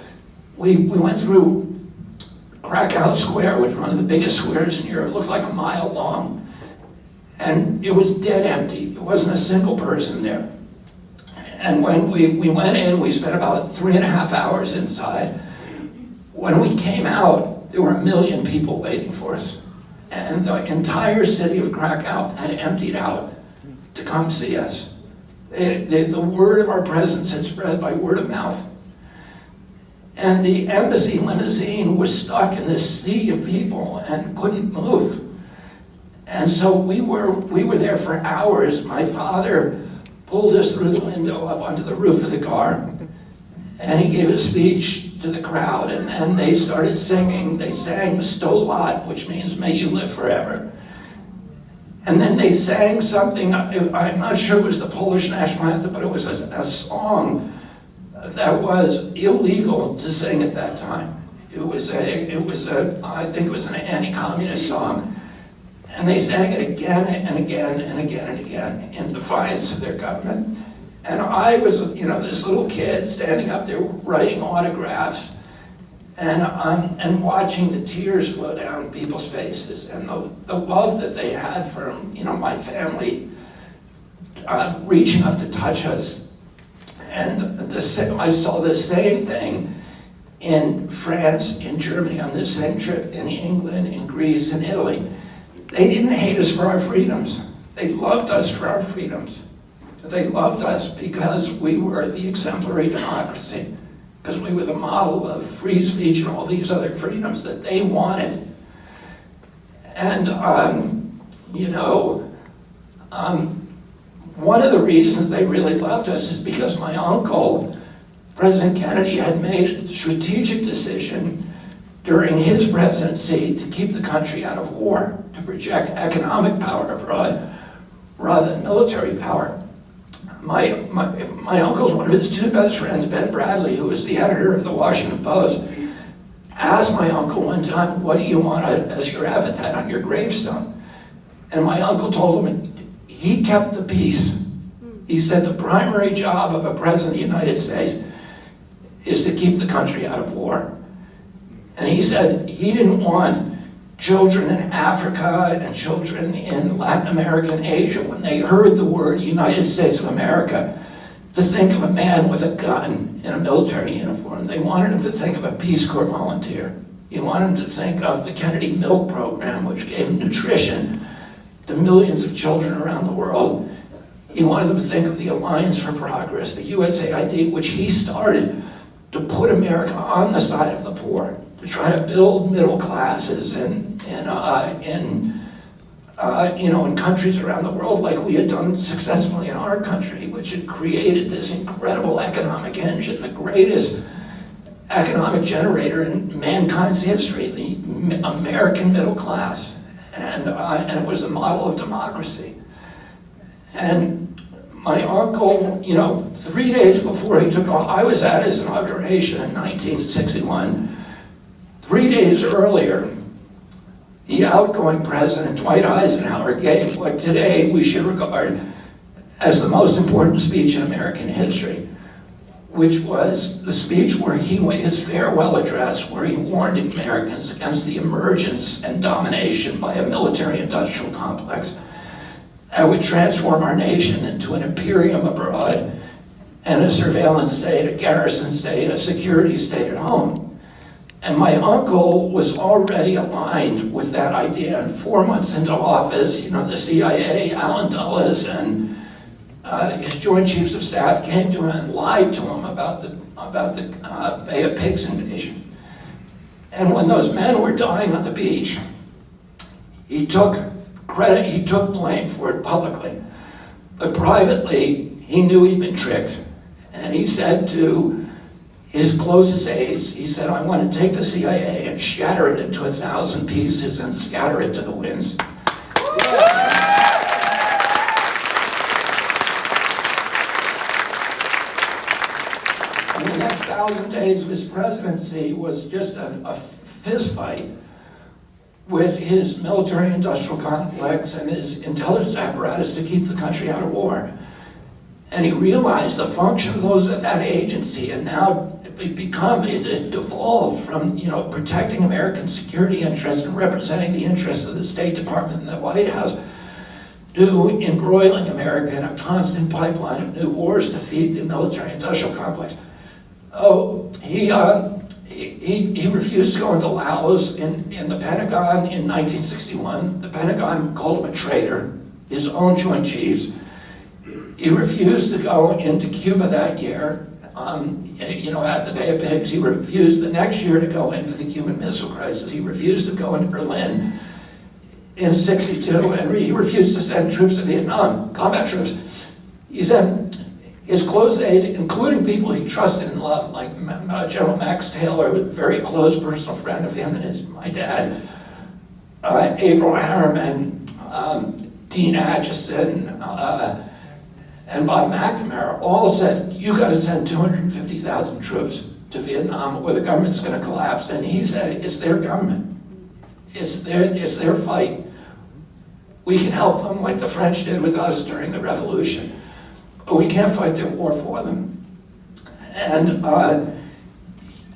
we went through Krakow Square, which is one of the biggest squares in Europe. It looked like a mile long. And it was dead empty. There wasn't a single person there. And when we went in, we spent about 3.5 hours inside. When we came out, there were 1 million people waiting for us. And the entire city of Krakow had emptied out to come see us. The word of our presence had spread by word of mouth. And the embassy limousine was stuck in this sea of people and couldn't move. And so we were there for hours. My father pulled us through the window up onto the roof of the car, and he gave a speech to the crowd, and then they started singing. They sang Stolat, which means may you live forever. And then they sang something, I'm not sure it was the Polish national anthem, but it was a song that was illegal to sing at that time. I think it was an anti-communist song. And they sang it again and again and again and again in defiance of their government. And I was, this little kid standing up there writing autographs and watching the tears flow down people's faces and the love that they had from, my family reaching up to touch us. And I saw the same thing in France, in Germany, on this same trip, in England, in Greece, in Italy. They didn't hate us for our freedoms. They loved us for our freedoms. They loved us because we were the exemplary democracy, because we were the model of free speech and all these other freedoms that they wanted. And, one of the reasons they really loved us is because my uncle, President Kennedy, had made a strategic decision during his presidency to keep the country out of war, to project economic power abroad rather than military power. My uncle's one of his two best friends, Ben Bradley, who was the editor of the Washington Post, asked my uncle one time, what do you want as your epitaph on your gravestone? And my uncle told him he kept the peace. He said the primary job of a president of the United States is to keep the country out of war. And he said he didn't want children in Africa and children in Latin America and Asia, when they heard the word United States of America, to think of a man with a gun in a military uniform. They wanted him to think of a Peace Corps volunteer. He wanted him to think of the Kennedy Milk Program, which gave nutrition to millions of children around the world. He wanted them to think of the Alliance for Progress, the USAID, which he started to put America on the side of the poor, to try to build middle classes in countries around the world, like we had done successfully in our country, which had created this incredible economic engine, the greatest economic generator in mankind's history, the American middle class. And it was the model of democracy. And my uncle, 3 days before he took off, I was at his inauguration in 1961. 3 days earlier, the outgoing president, Dwight Eisenhower, gave what today we should regard as the most important speech in American history, which was the speech where his farewell address, where he warned Americans against the emergence and domination by a military-industrial complex that would transform our nation into an imperium abroad and a surveillance state, a garrison state, a security state at home. And my uncle was already aligned with that idea, and 4 months into office, the CIA, Allen Dulles, and his Joint Chiefs of Staff came to him and lied to him about the Bay of Pigs invasion. And when those men were dying on the beach, he took credit, he took blame for it publicly. But privately, he knew he'd been tricked. And he said to his closest aides, he said, I want to take the CIA and shatter it into 1,000 pieces and scatter it to the winds. And the next 1,000 days of his presidency was just a fist fight with his military-industrial complex and his intelligence apparatus to keep the country out of war. And he realized the function of that agency, and now it devolved from protecting American security interests and representing the interests of the State Department and the White House, to embroiling America in a constant pipeline of new wars to feed the military-industrial complex. He refused to go into Laos in the Pentagon in 1961. The Pentagon called him a traitor, his own Joint Chiefs. He refused to go into Cuba that year, at the Bay of Pigs. He refused the next year to go in for the Cuban Missile Crisis. He refused to go into Berlin in '62, and he refused to send troops to Vietnam, combat troops. He said, His close aide, including people he trusted and loved, like General Max Taylor, a very close personal friend of him and my dad, Averell Harriman, Dean Acheson, and Bob McNamara, all said, you got to send 250,000 troops to Vietnam or the government's going to collapse. And he said, it's their government. It's their fight. We can help them like the French did with us during the Revolution, but we can't fight their war for them. And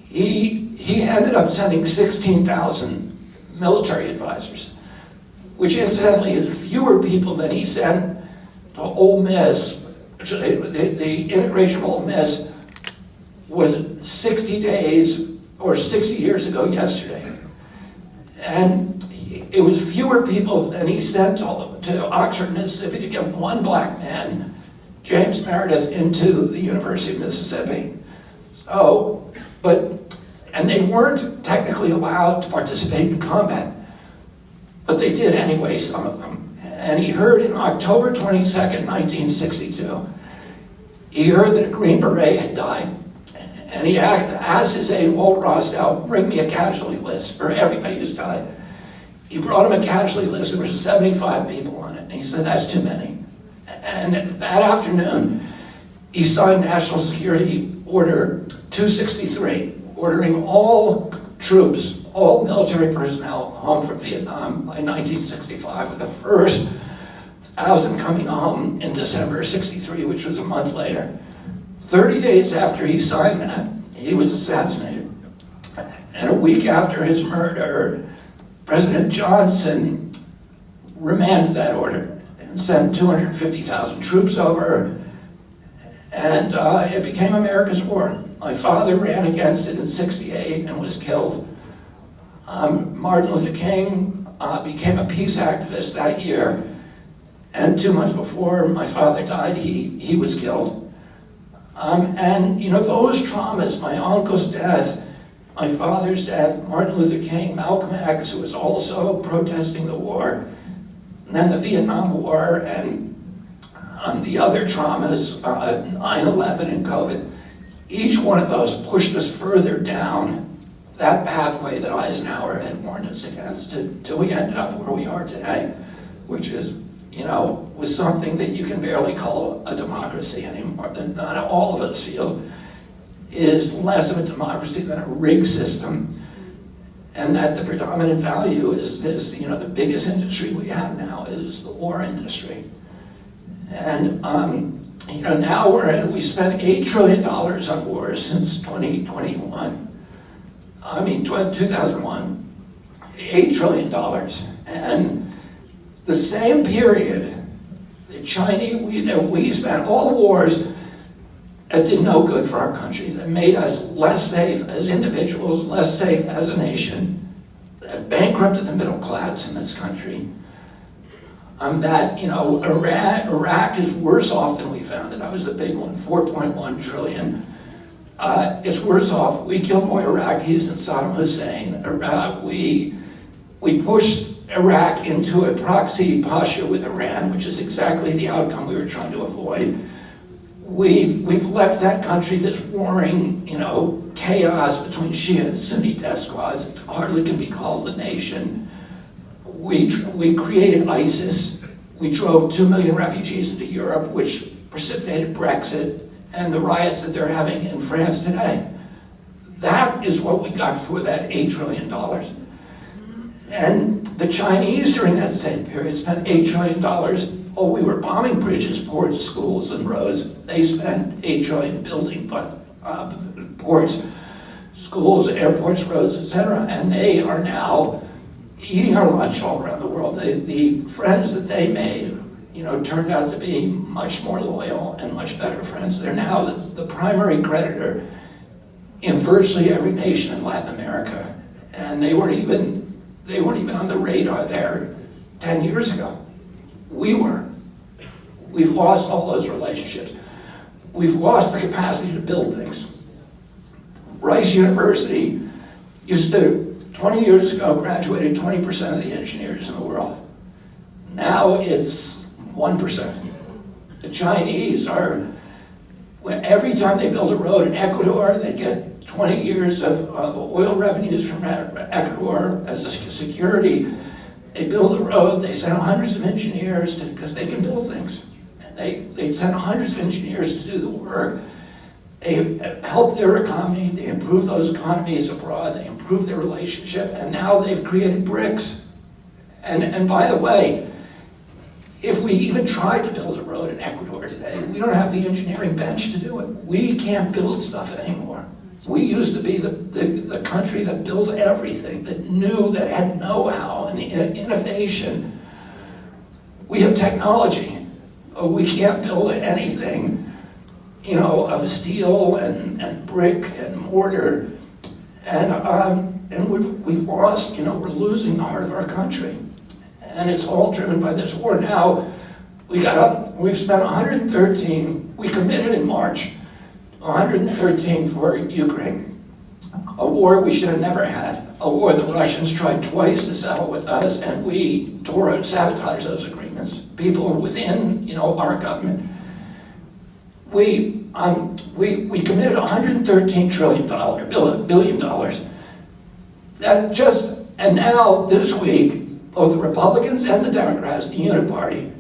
he ended up sending 16,000 military advisors, which incidentally is fewer people than he sent to Ole Miss. The integration of Ole Miss was 60 days or 60 years ago yesterday. And it was fewer people than he sent to Oxford, Mississippi to get one black man, James Meredith, into the University of Mississippi. So, and they weren't technically allowed to participate in combat, but they did anyway, some of them. And he heard in October 22nd, 1962, he heard that a Green Beret had died. And he asked his aide, Walt Rostow, bring me a casualty list for everybody who's died. He brought him a casualty list. There were 75 people on it. And he said, that's too many. And that afternoon, he signed National Security Order 263, ordering all troops, all military personnel home from Vietnam by 1965, with the first 1,000 coming home in December 63, which was a month later. 30 days after he signed that, he was assassinated. And a week after his murder, President Johnson remanded that order and sent 250,000 troops over, and it became America's war. My father ran against it in '68 and was killed. Martin Luther King became a peace activist that year, and 2 months before my father died, he was killed. And you know, those traumas, my uncle's death, my father's death, Martin Luther King, Malcolm X, who was also protesting the war, and then the Vietnam War, and the other traumas, 9/11 and COVID, each one of those pushed us further down that pathway that Eisenhower had warned us against till we ended up where we are today, which is, you know, was something that you can barely call a democracy anymore, that not all of us feel is less of a democracy than a rigged system, and that the predominant value is this, you know, the biggest industry we have now is the war industry. And, you know, now we spent $8 trillion on wars since 2021. I mean, 2001, $8 trillion. And the same period, the Chinese, we spent all the wars that did no good for our country, that made us less safe as individuals, less safe as a nation, that bankrupted the middle class in this country. That, you know, Iraq is worse off than we found it. That was the big one, 4.1 trillion. It's worse off. We killed more Iraqis than Saddam Hussein. We pushed Iraq into a proxy posture with Iran, which is exactly the outcome we were trying to avoid. We've left that country this warring, you know, chaos between Shia and Sunni despots. It hardly can be called a nation. We created ISIS. We drove 2 million refugees into Europe, which precipitated Brexit and the riots that they're having in France today. That is what we got for that $8 trillion. And the Chinese during that same period spent $8 trillion. Oh, we were bombing bridges, ports, schools, and roads. They spent $8 trillion building ports, schools, airports, roads, etc. And they are now eating our lunch all around the world. The friends that they made, you know, turned out to be much more loyal and much better friends. They're now the primary creditor in virtually every nation in Latin America, and they weren't even on the radar there 10 years ago. We were. We've lost all those relationships. We've lost the capacity to build things. Rice University used to, 20 years ago, graduated 20% of the engineers in the world. Now it's 1%. The Chinese are Where every time they build a road in Ecuador, they get 20 years of oil revenues from Ecuador as a security. They build a road, they send hundreds of engineers because they can build things. And they send hundreds of engineers to do the work. They help their economy, they improve those economies abroad, they improve their relationship, and now they've created BRICS. And by the way, if we even tried to build a road in Ecuador today, we don't have the engineering bench to do it. We can't build stuff anymore. We used to be the country that built everything, that knew, that had know-how and innovation. We have technology. We can't build anything, you know, of steel and brick and mortar. And we've lost, you know, we're losing the heart of our country. And it's all driven by this war. Now, we've spent 113, we committed in March, 113 for Ukraine. A war we should have never had. A war the Russians tried twice to settle with us, and we sabotaged those agreements. People within, you know, our government. We committed $113 billion. That just, and now this week, both the Republicans and the Democrats, the Unit Party,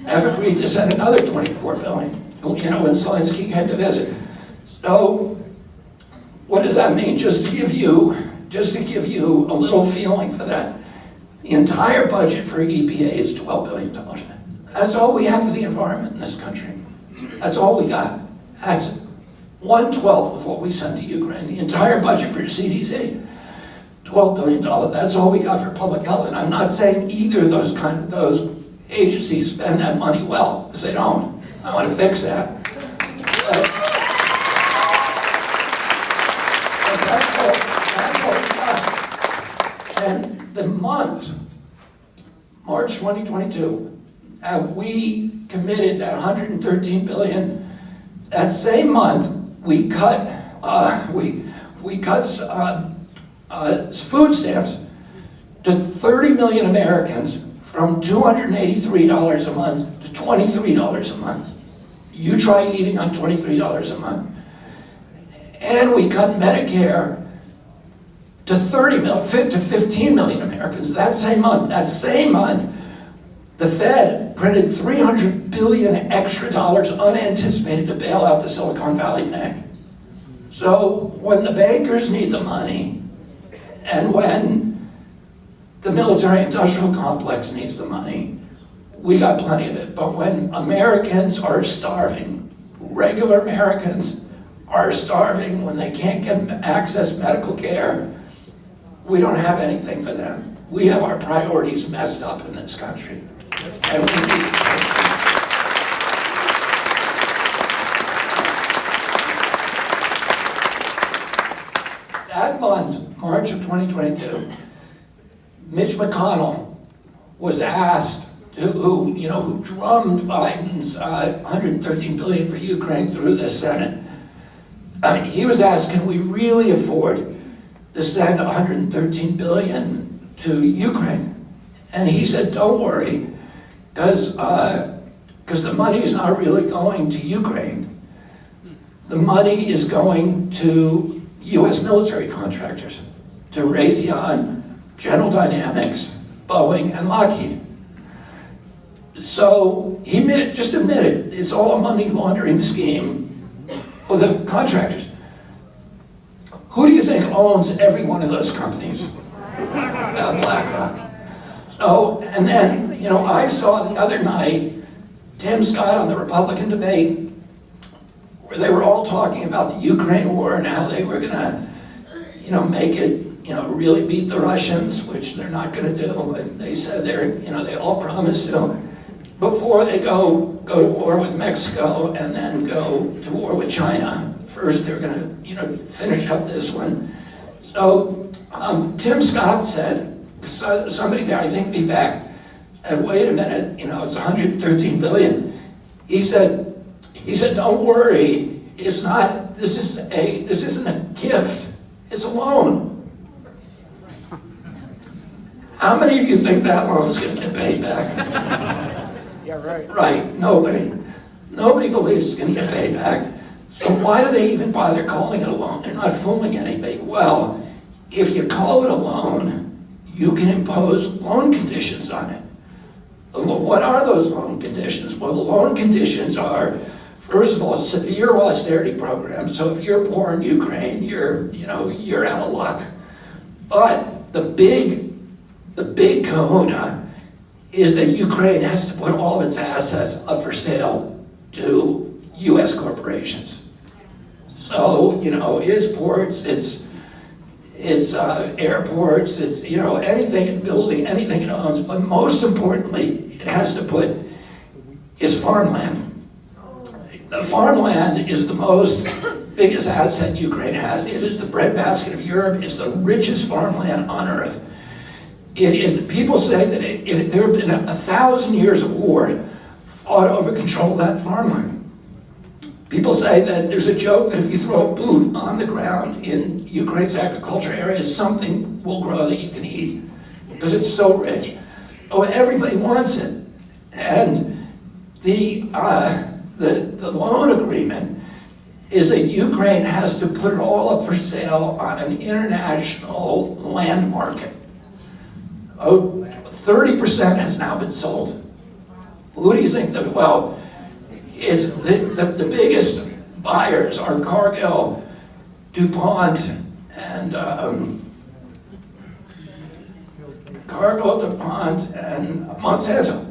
have agreed to send another $24 billion, you know, when Zelensky came to visit. So, what does that mean? Just to give you a little feeling for that, the entire budget for EPA is $12 billion. That's all we have for the environment in this country. That's all we got. That's 1/12 of what we send to Ukraine. The entire budget for the CDC. $12 billion. That's all we got for public health. And I'm not saying either of those agencies spend that money well, because they don't. I want to fix that. But that's all we got. And the month, March 2022, we committed that $113 billion. That same month, we cut food stamps to 30 million Americans from $283 a month to $23 a month. You try eating on $23 a month. And we cut Medicare to 15 million Americans that same month. That same month, the Fed printed $300 billion extra dollars unanticipated to bail out the Silicon Valley Bank. So when the bankers need the money, and when the military-industrial complex needs the money, we got plenty of it. But when Americans are starving, regular Americans are starving, when they can't get access medical care, we don't have anything for them. We have our priorities messed up in this country. And we need to fix them. That month, March of 2022, Mitch McConnell was asked, who drummed Biden's $113 billion for Ukraine through the Senate. He was asked, can we really afford to send $113 billion to Ukraine? And he said, don't worry, because the money is not really going to Ukraine. The money is going to U.S. military contractors, to Raytheon, General Dynamics, Boeing, and Lockheed. So he just admitted it's all a money laundering scheme for the contractors. Who do you think owns every one of those companies? BlackRock. So, and then, you know, I saw the other night Tim Scott on the Republican debate where they were all talking about the Ukraine war and how they were gonna, you know, make it, you know, really beat the Russians, which they're not gonna do. And they said they all promised to, before they go to war with Mexico and then go to war with China. First, they're gonna, you know, finish up this one. So Tim Scott said, somebody there, I think Vivek, and wait a minute, you know, it's 113 billion. He said, don't worry, it's not, this isn't a gift, it's a loan. How many of you think that loan's gonna get paid back? Yeah, right. Right, nobody. Nobody believes it's going to get paid back. So why do they even bother calling it a loan? They're not fooling anybody. Well, if you call it a loan, you can impose loan conditions on it. What are those loan conditions? Well, the loan conditions are, first of all, severe austerity programs. So if you're poor in Ukraine, you're out of luck. But the big kahuna is that Ukraine has to put all of its assets up for sale to U.S. corporations. So, its ports, its airports, its, anything, building, anything it owns, but most importantly, it has to put its farmland. The farmland is the biggest asset Ukraine has. It is the breadbasket of Europe. It's the richest farmland on earth. People say that if there have been 1,000 years of war fought over control of that farmland. People say that there's a joke that if you throw a boot on the ground in Ukraine's agriculture areas, something will grow that you can eat because it's so rich. Oh, everybody wants it. And the loan agreement is that Ukraine has to put it all up for sale on an international land market. 30% has now been sold. Who do you think that, well, it's the biggest buyers are Cargill, DuPont, and Monsanto.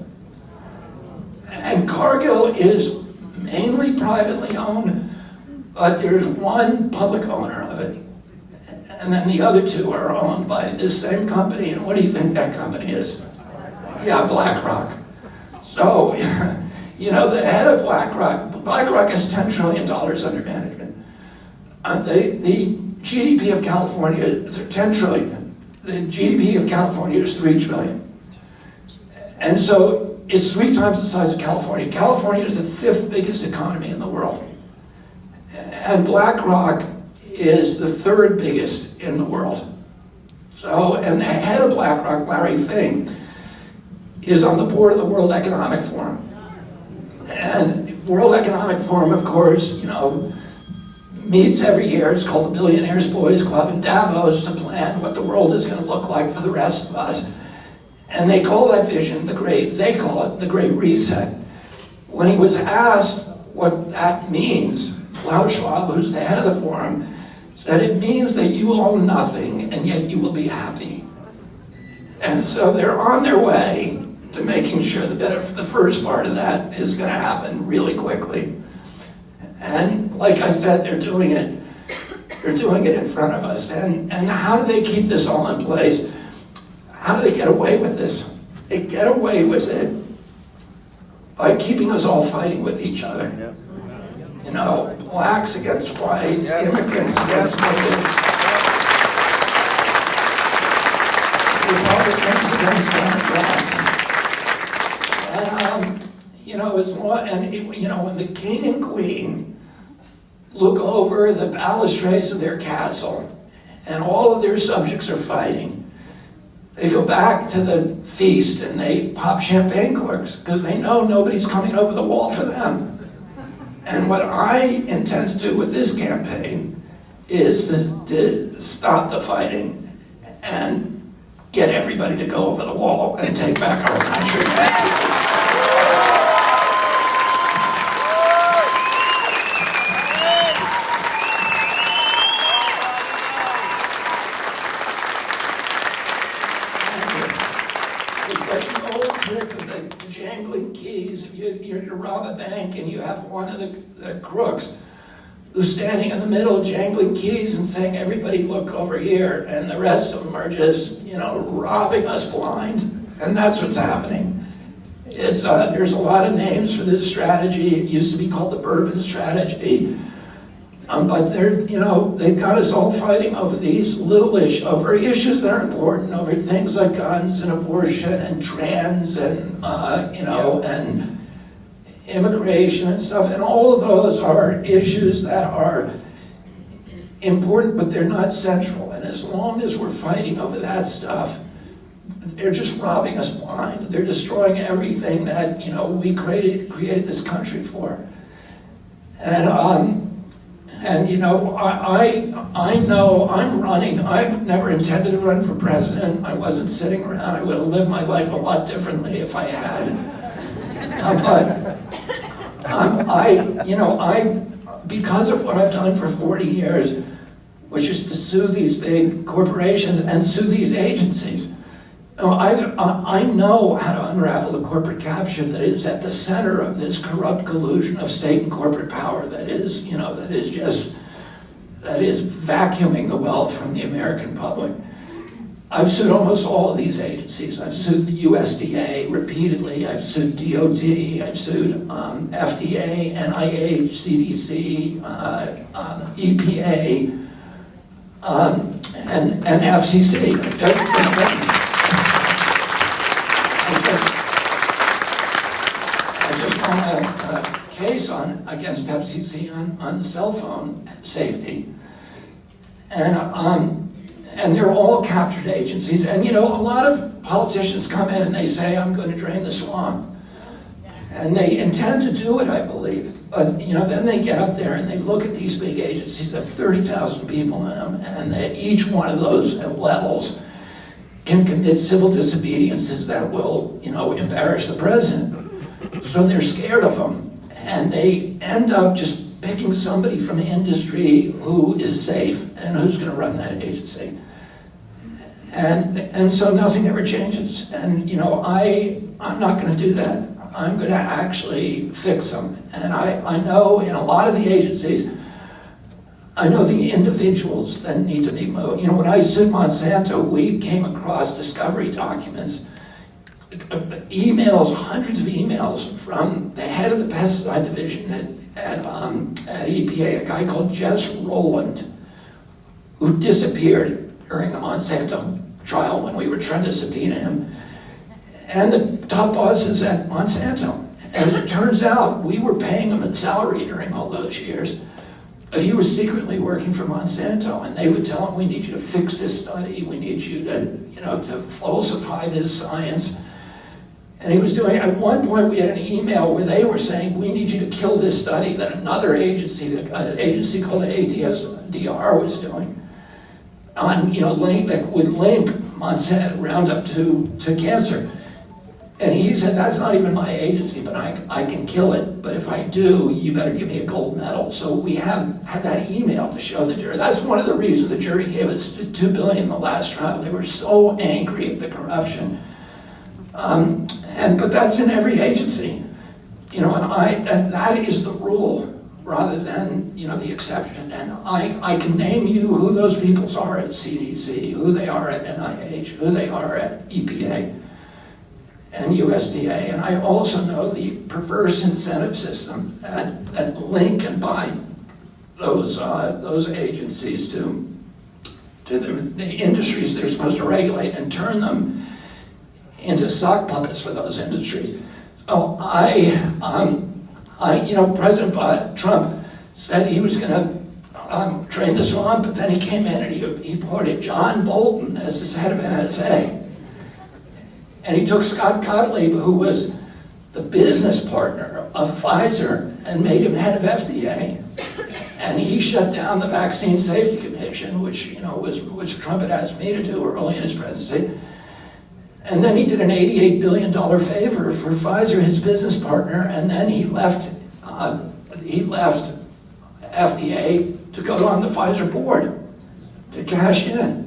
And Cargill is mainly privately owned, but there's one public owner of it. And then the other two are owned by this same company. And what do you think that company is? Yeah, BlackRock. So, the head of BlackRock has $10 trillion under management. The GDP of California is $10 trillion. The GDP of California is $3 trillion. And so it's 3 times the size of California. California is the 5th biggest economy in the world. And BlackRock is the 3rd biggest in the world. So, and the head of BlackRock, Larry Fink, is on the board of the World Economic Forum. And World Economic Forum, of course, meets every year. It's called the Billionaires Boys Club in Davos to plan what the world is going to look like for the rest of us. And they call that vision they call it the Great Reset. When he was asked what that means, Klaus Schwab, who's the head of the forum, said it means that you will own nothing and yet you will be happy. And so they're on their way to making sure the first part of that is going to happen really quickly. And like I said, they're doing it in front of us. And how do they keep this all in place? How do they get away with this? They get away with it by keeping us all fighting with each other. Blacks against whites, immigrants against migrants, Republicans against Democrats. And, when the king and queen look over the balustrades of their castle and all of their subjects are fighting, they go back to the feast and they pop champagne corks because they know nobody's coming over the wall for them. And what I intend to do with this campaign is to stop the fighting and get everybody to go over the wall and take back our country. It's like the old trick of the jangling keys. If you're to rob a bank and you have one of the crooks who's standing in the middle jangling keys and saying, everybody look over here, and the rest of them are just, robbing us blind. And that's what's happening. There's a lot of names for this strategy. It used to be called the Bourbon strategy. But they've got us all fighting over these little issues, over issues that are important, over things like guns and abortion and trans and, and immigration and stuff. And all of those are issues that are important, but they're not central. And as long as we're fighting over that stuff, they're just robbing us blind. They're destroying everything that, we created this country for. And I know I'm running. I've never intended to run for president. I wasn't sitting around. I would have lived my life a lot differently if I had. Because of what I've done for 40 years, which is to sue these big corporations and sue these agencies, I know how to unravel the corporate capture that is at the center of this corrupt collusion of state and corporate power that is vacuuming the wealth from the American public. I've sued almost all of these agencies. I've sued the USDA repeatedly. I've sued DOT. I've sued FDA, NIH, CDC, EPA, and FCC. I just won a case against FCC on cell phone safety, and they're all captured agencies. And a lot of politicians come in and they say, "I'm going to drain the swamp," and they intend to do it, I believe. But then they get up there and they look at these big agencies that have 30,000 people in them, and each one of those levels can commit civil disobediences that will, embarrass the president. So they're scared of them, and they end up just picking somebody from industry who is safe and who's going to run that agency. And so nothing ever changes. And I'm not going to do that. I'm going to actually fix them. And I know in a lot of the agencies, I know the individuals that need to be moved. When I sued Monsanto, we came across discovery documents, emails, hundreds of emails from the head of the pesticide division at EPA, a guy called Jess Rowland, who disappeared during the Monsanto trial when we were trying to subpoena him, and the top bosses at Monsanto. And it turns out we were paying him a salary during all those years, but he was secretly working for Monsanto, and they would tell him, "We need you to fix this study. We need you to falsify this science." And he was doing, at one point we had an email where they were saying, "We need you to kill this study that another agency, an agency called the ATSDR was doing, on, that would link Monsanto Roundup to cancer." And he said, "That's not even my agency, but I can kill it. But if I do, you better give me a gold medal." So we had that email to show the jury. That's one of the reasons the jury gave us $2 billion in the last trial. They were so angry at the corruption. But that's in every agency. And that is the rule rather than, the exception. And I can name you who those people are at CDC, who they are at NIH, who they are at EPA. And USDA, and I also know the perverse incentive system that link and bind those agencies to the industries they're supposed to regulate and turn them into sock puppets for those industries. So President Trump said he was going to drain the swamp, but then he came in and he appointed John Bolton as his head of NSA. And he took Scott Gottlieb, who was the business partner of Pfizer, and made him head of FDA. And he shut down the Vaccine Safety Commission, which Trump had asked me to do early in his presidency. And then he did an $88 billion favor for Pfizer, his business partner, and then he left FDA to go on the Pfizer board to cash in.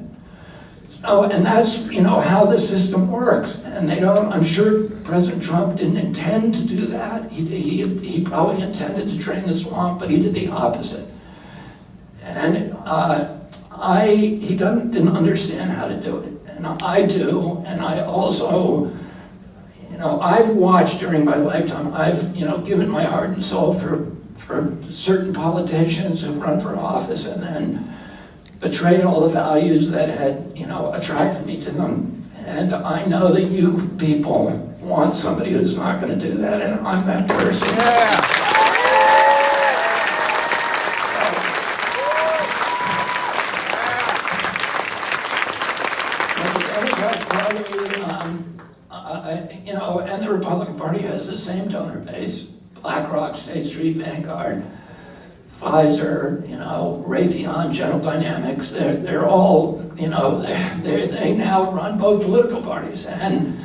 Oh, and that's, how the system works. And I'm sure President Trump didn't intend to do that. He probably intended to drain the swamp, but he did the opposite. And he didn't understand how to do it. And I do, and I also, I've watched during my lifetime, I've, given my heart and soul for certain politicians who've run for office and then betrayed all the values that had, attracted me to them. And I know that you people want somebody who's not going to do that, and I'm that person. Yeah. the Democratic Party, and the Republican Party has the same donor base. BlackRock, State Street, Vanguard, Pfizer, Raytheon, General Dynamics. They're all, they now run both political parties. And,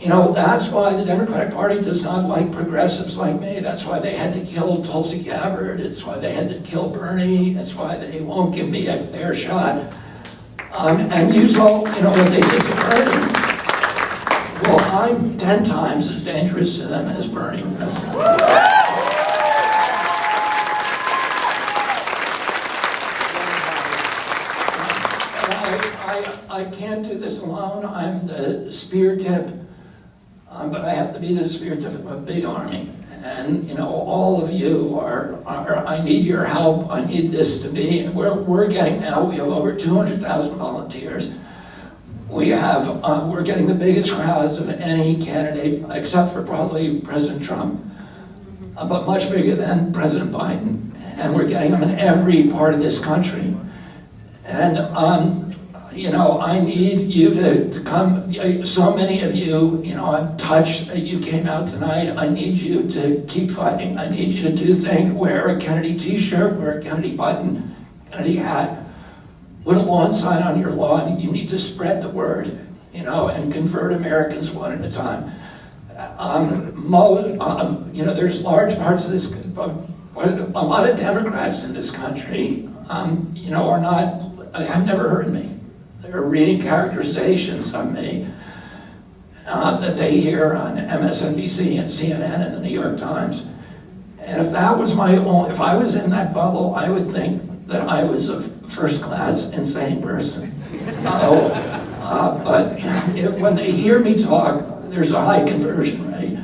that's why the Democratic Party does not like progressives like me. That's why they had to kill Tulsi Gabbard. It's why they had to kill Bernie. That's why they won't give me a fair shot. And you saw, what they did to Bernie. Well, I'm 10 times as dangerous to them as Bernie was. I can't do this alone. I'm the spear tip, but I have to be the spear tip of a big army. And all of you are. I need your help. I need this to be. We're getting now. We have over 200,000 volunteers. We're getting the biggest crowds of any candidate, except for probably President Trump, but much bigger than President Biden. And we're getting them in every part of this country. And I need you to come. So many of you, I'm touched that you came out tonight. I need you to keep fighting. I need you to do things. Wear a Kennedy t-shirt, wear a Kennedy button, Kennedy hat, put a lawn sign on your lawn. You need to spread the word, and convert Americans one at a time. There's large parts of this, a lot of Democrats in this country, have never heard me. They're reading characterizations of me that they hear on MSNBC and CNN and the New York Times. And if that was if I was in that bubble, I would think that I was a first-class insane person. But when they hear me talk, there's a high conversion rate.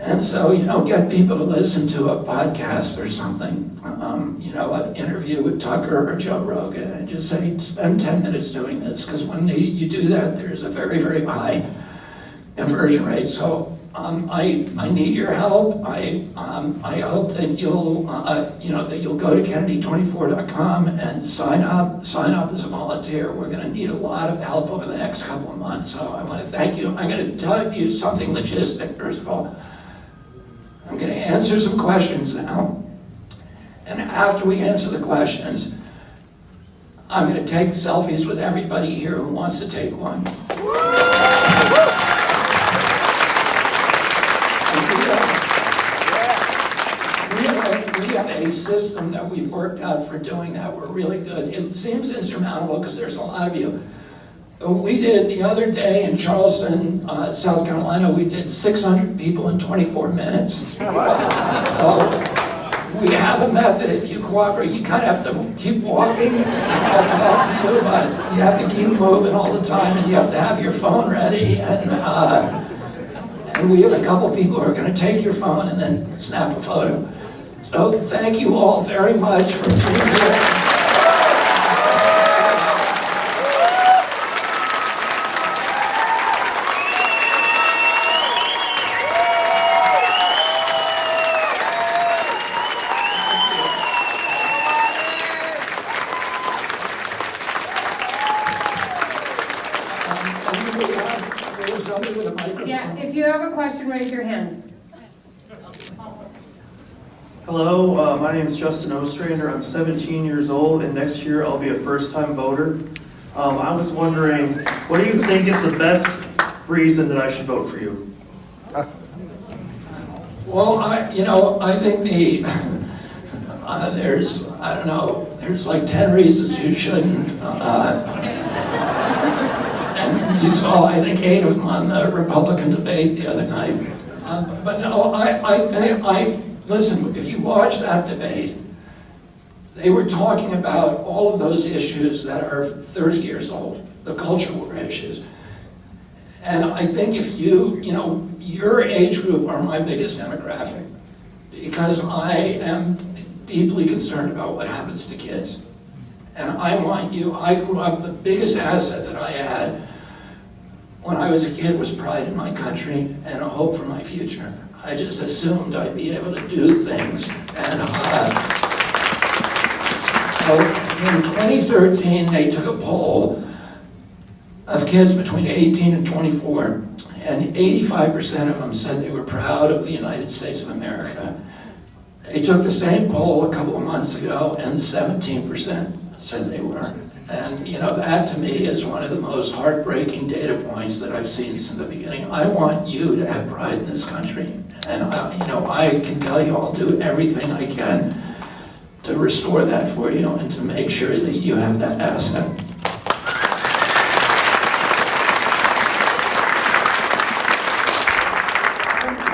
And so, get people to listen to a podcast or something, an interview with Tucker or Joe Rogan, and just say, spend 10 minutes doing this, because when you do that, there's a very, very high conversion rate. So I need your help. I hope that you'll go to Kennedy24.com and sign up as a volunteer. We're going to need a lot of help over the next couple of months. So I want to thank you. I'm going to tell you something logistic, first of all. I'm going to answer some questions now. And after we answer the questions, I'm going to take selfies with everybody here who wants to take one. We have a system that we've worked out for doing that. We're really good. It seems insurmountable because there's a lot of you. We did the other day in Charleston, South Carolina, we did 600 people in 24 minutes. We have a method. If you cooperate, you kind of have to keep walking. I'll talk to you, but you have to keep moving all the time, and you have to have your phone ready. And we have a couple people who are going to take your phone and then snap a photo. So thank you all very much for being here. Yeah, if you have a question, raise your hand. Hello, my name is Justin Ostrander. I'm 17 years old, and next year I'll be a first-time voter. I was wondering, what do you think is the best reason that I should vote for you? Well, I think there's like 10 reasons you shouldn't. And you saw, I think, 8 of them on the Republican debate the other night. But no, listen, if you watch that debate, they were talking about all of those issues that are 30 years old, the culture war issues. And I think if your age group are my biggest demographic, because I am deeply concerned about what happens to kids. And I grew up, the biggest asset that I had when I was a kid was pride in my country and a hope for my future. I just assumed I'd be able to do things. And so in 2013, they took a poll of kids between 18 and 24, and 85% of them said they were proud of the United States of America. They took the same poll a couple of months ago, and 17% said they were. And that to me is one of the most heartbreaking data points that I've seen since the beginning. I want you to have pride in this country, and I can tell you I'll do everything I can to restore that for you and to make sure that you have that asset.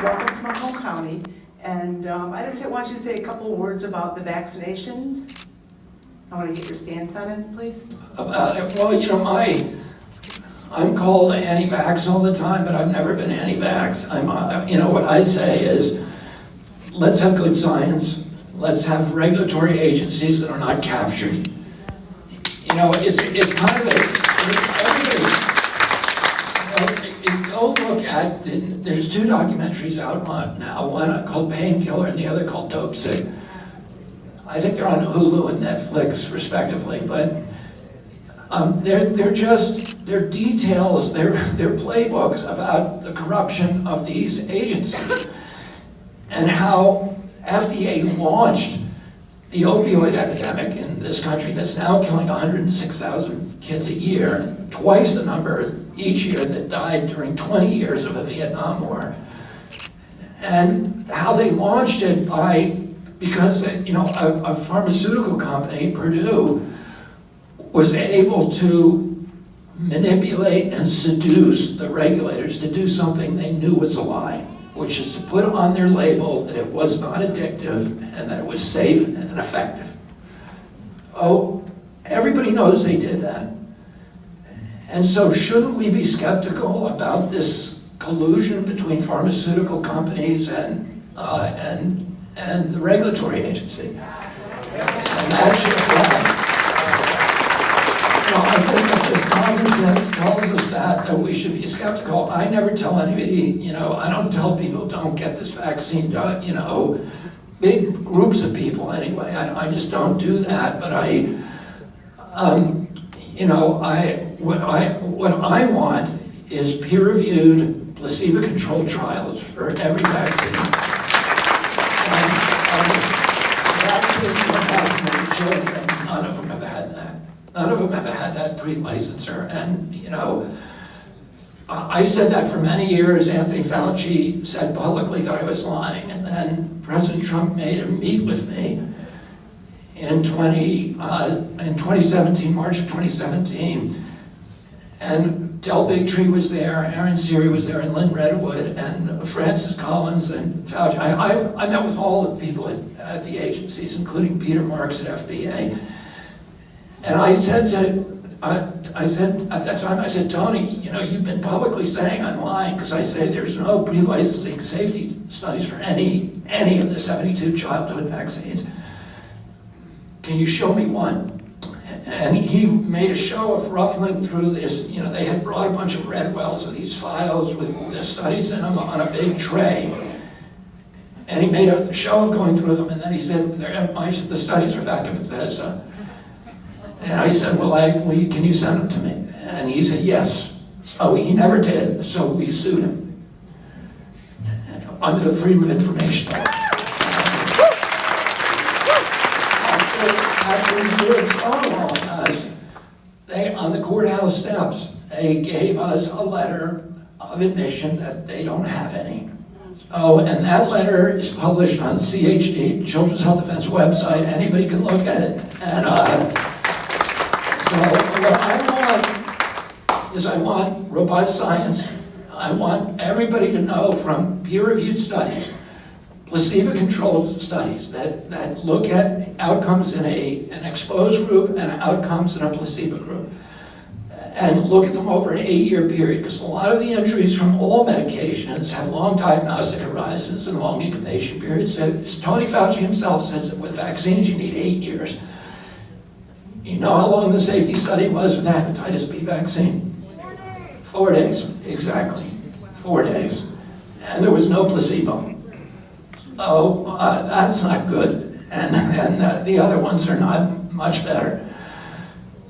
Welcome to my home county, and I just want you to say a couple words about the vaccinations. I want to get your stance on it, please. About it, well, I'm called anti-vax all the time, but I've never been anti-vax. What I say is, let's have good science. Let's have regulatory agencies that are not captured. It's kind of go look at, there's two documentaries out now, one called Painkiller and the other called Dope Sick. I think they're on Hulu and Netflix, respectively, but they're details, they're playbooks about the corruption of these agencies and how FDA launched the opioid epidemic in this country that's now killing 106,000 kids a year, twice the number each year that died during 20 years of the Vietnam War. And how they launched it because a pharmaceutical company, Purdue, was able to manipulate and seduce the regulators to do something they knew was a lie, which is to put on their label that it was not addictive and that it was safe and effective. Oh, everybody knows they did that. And so shouldn't we be skeptical about this collusion between pharmaceutical companies and the regulatory agency? And that should I think that just common sense tells us that we should be skeptical. I never tell anybody, I don't tell people don't get this vaccine, big groups of people anyway. I just don't do that. But what I want is peer-reviewed, placebo-controlled trials for every vaccine. And vaccines don't happen in children. None of them have had that. None of them have had that pre-licensure. And, I said that for many years. Anthony Fauci said publicly that I was lying. And then President Trump made him meet with me in 2017, March of 2017. And Del Bigtree was there, Aaron Siri was there, and Lynn Redwood, and Francis Collins, and Fauci. I met with all the people at the agencies, including Peter Marks at FDA. And I said at that time, Tony, you've been publicly saying I'm lying because I say there's no pre-licensing safety studies for any of the 72 childhood vaccines. Can you show me one? And he made a show of ruffling through this. They had brought a bunch of red wells of these files with the studies in them on a big tray. And he made a show of going through them, and then he said, the studies are back in Bethesda. And I said, can you send them to me? And he said, yes. So he never did, so we sued him under the Freedom of Information Act. After years stonewalling us, on the courthouse steps, they gave us a letter of admission that they don't have any. Oh, and that letter is published on CHD, Children's Health Defense website. Anybody can look at it. And so what I want is robust science. I want everybody to know from peer-reviewed studies, placebo-controlled studies that look at outcomes in an exposed group and outcomes in a placebo group. And look at them over an 8-year period, because a lot of the injuries from all medications have long diagnostic horizons and long incubation periods. So Tony Fauci himself says that with vaccines you need 8 years. You know how long the safety study was for the hepatitis B vaccine? 4 days, exactly. 4 days. And there was no placebo. Oh, that's not good. And the other ones are not much better.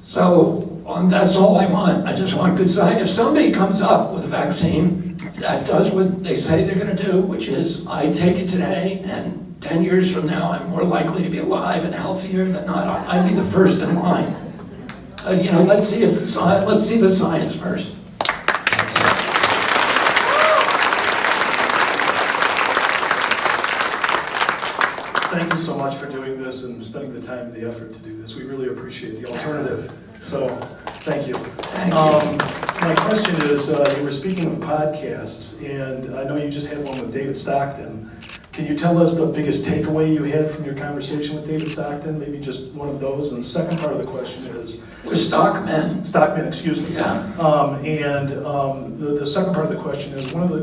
So that's all I want. I just want good science. If somebody comes up with a vaccine that does what they say they're going to do, which is I take it today and 10 years from now I'm more likely to be alive and healthier than not, I'd be the first in line. Let's see the science first. Thank you so much for doing this and spending the time and the effort to do this. We really appreciate the alternative. So, thank you. My question is, you were speaking of podcasts, and I know you just had one with David Stockton. Can you tell us the biggest takeaway you had from your conversation with David Stockton? Maybe just one of those. And the second part of the question is... With Stockman. Stockman, excuse me. Yeah. The second part of the question is, one of the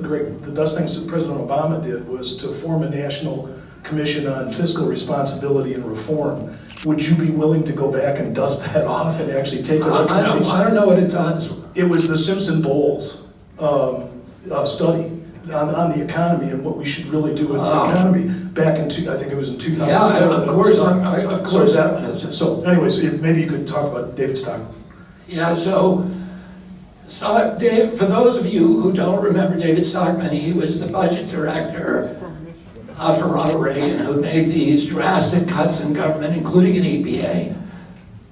best things that President Obama did was to form a national commission on fiscal responsibility and reform. Would you be willing to go back and dust that off and actually take a look at it? I don't know what it does. It was the Simpson-Bowles study on the economy and what we should really do with the economy back in, I think it was in 2004. Yeah, of course. So anyways, maybe you could talk about David Stockton. Yeah, so Dave, for those of you who don't remember David Stockman, he was the budget director for Ronald Reagan, who made these drastic cuts in government, including in EPA.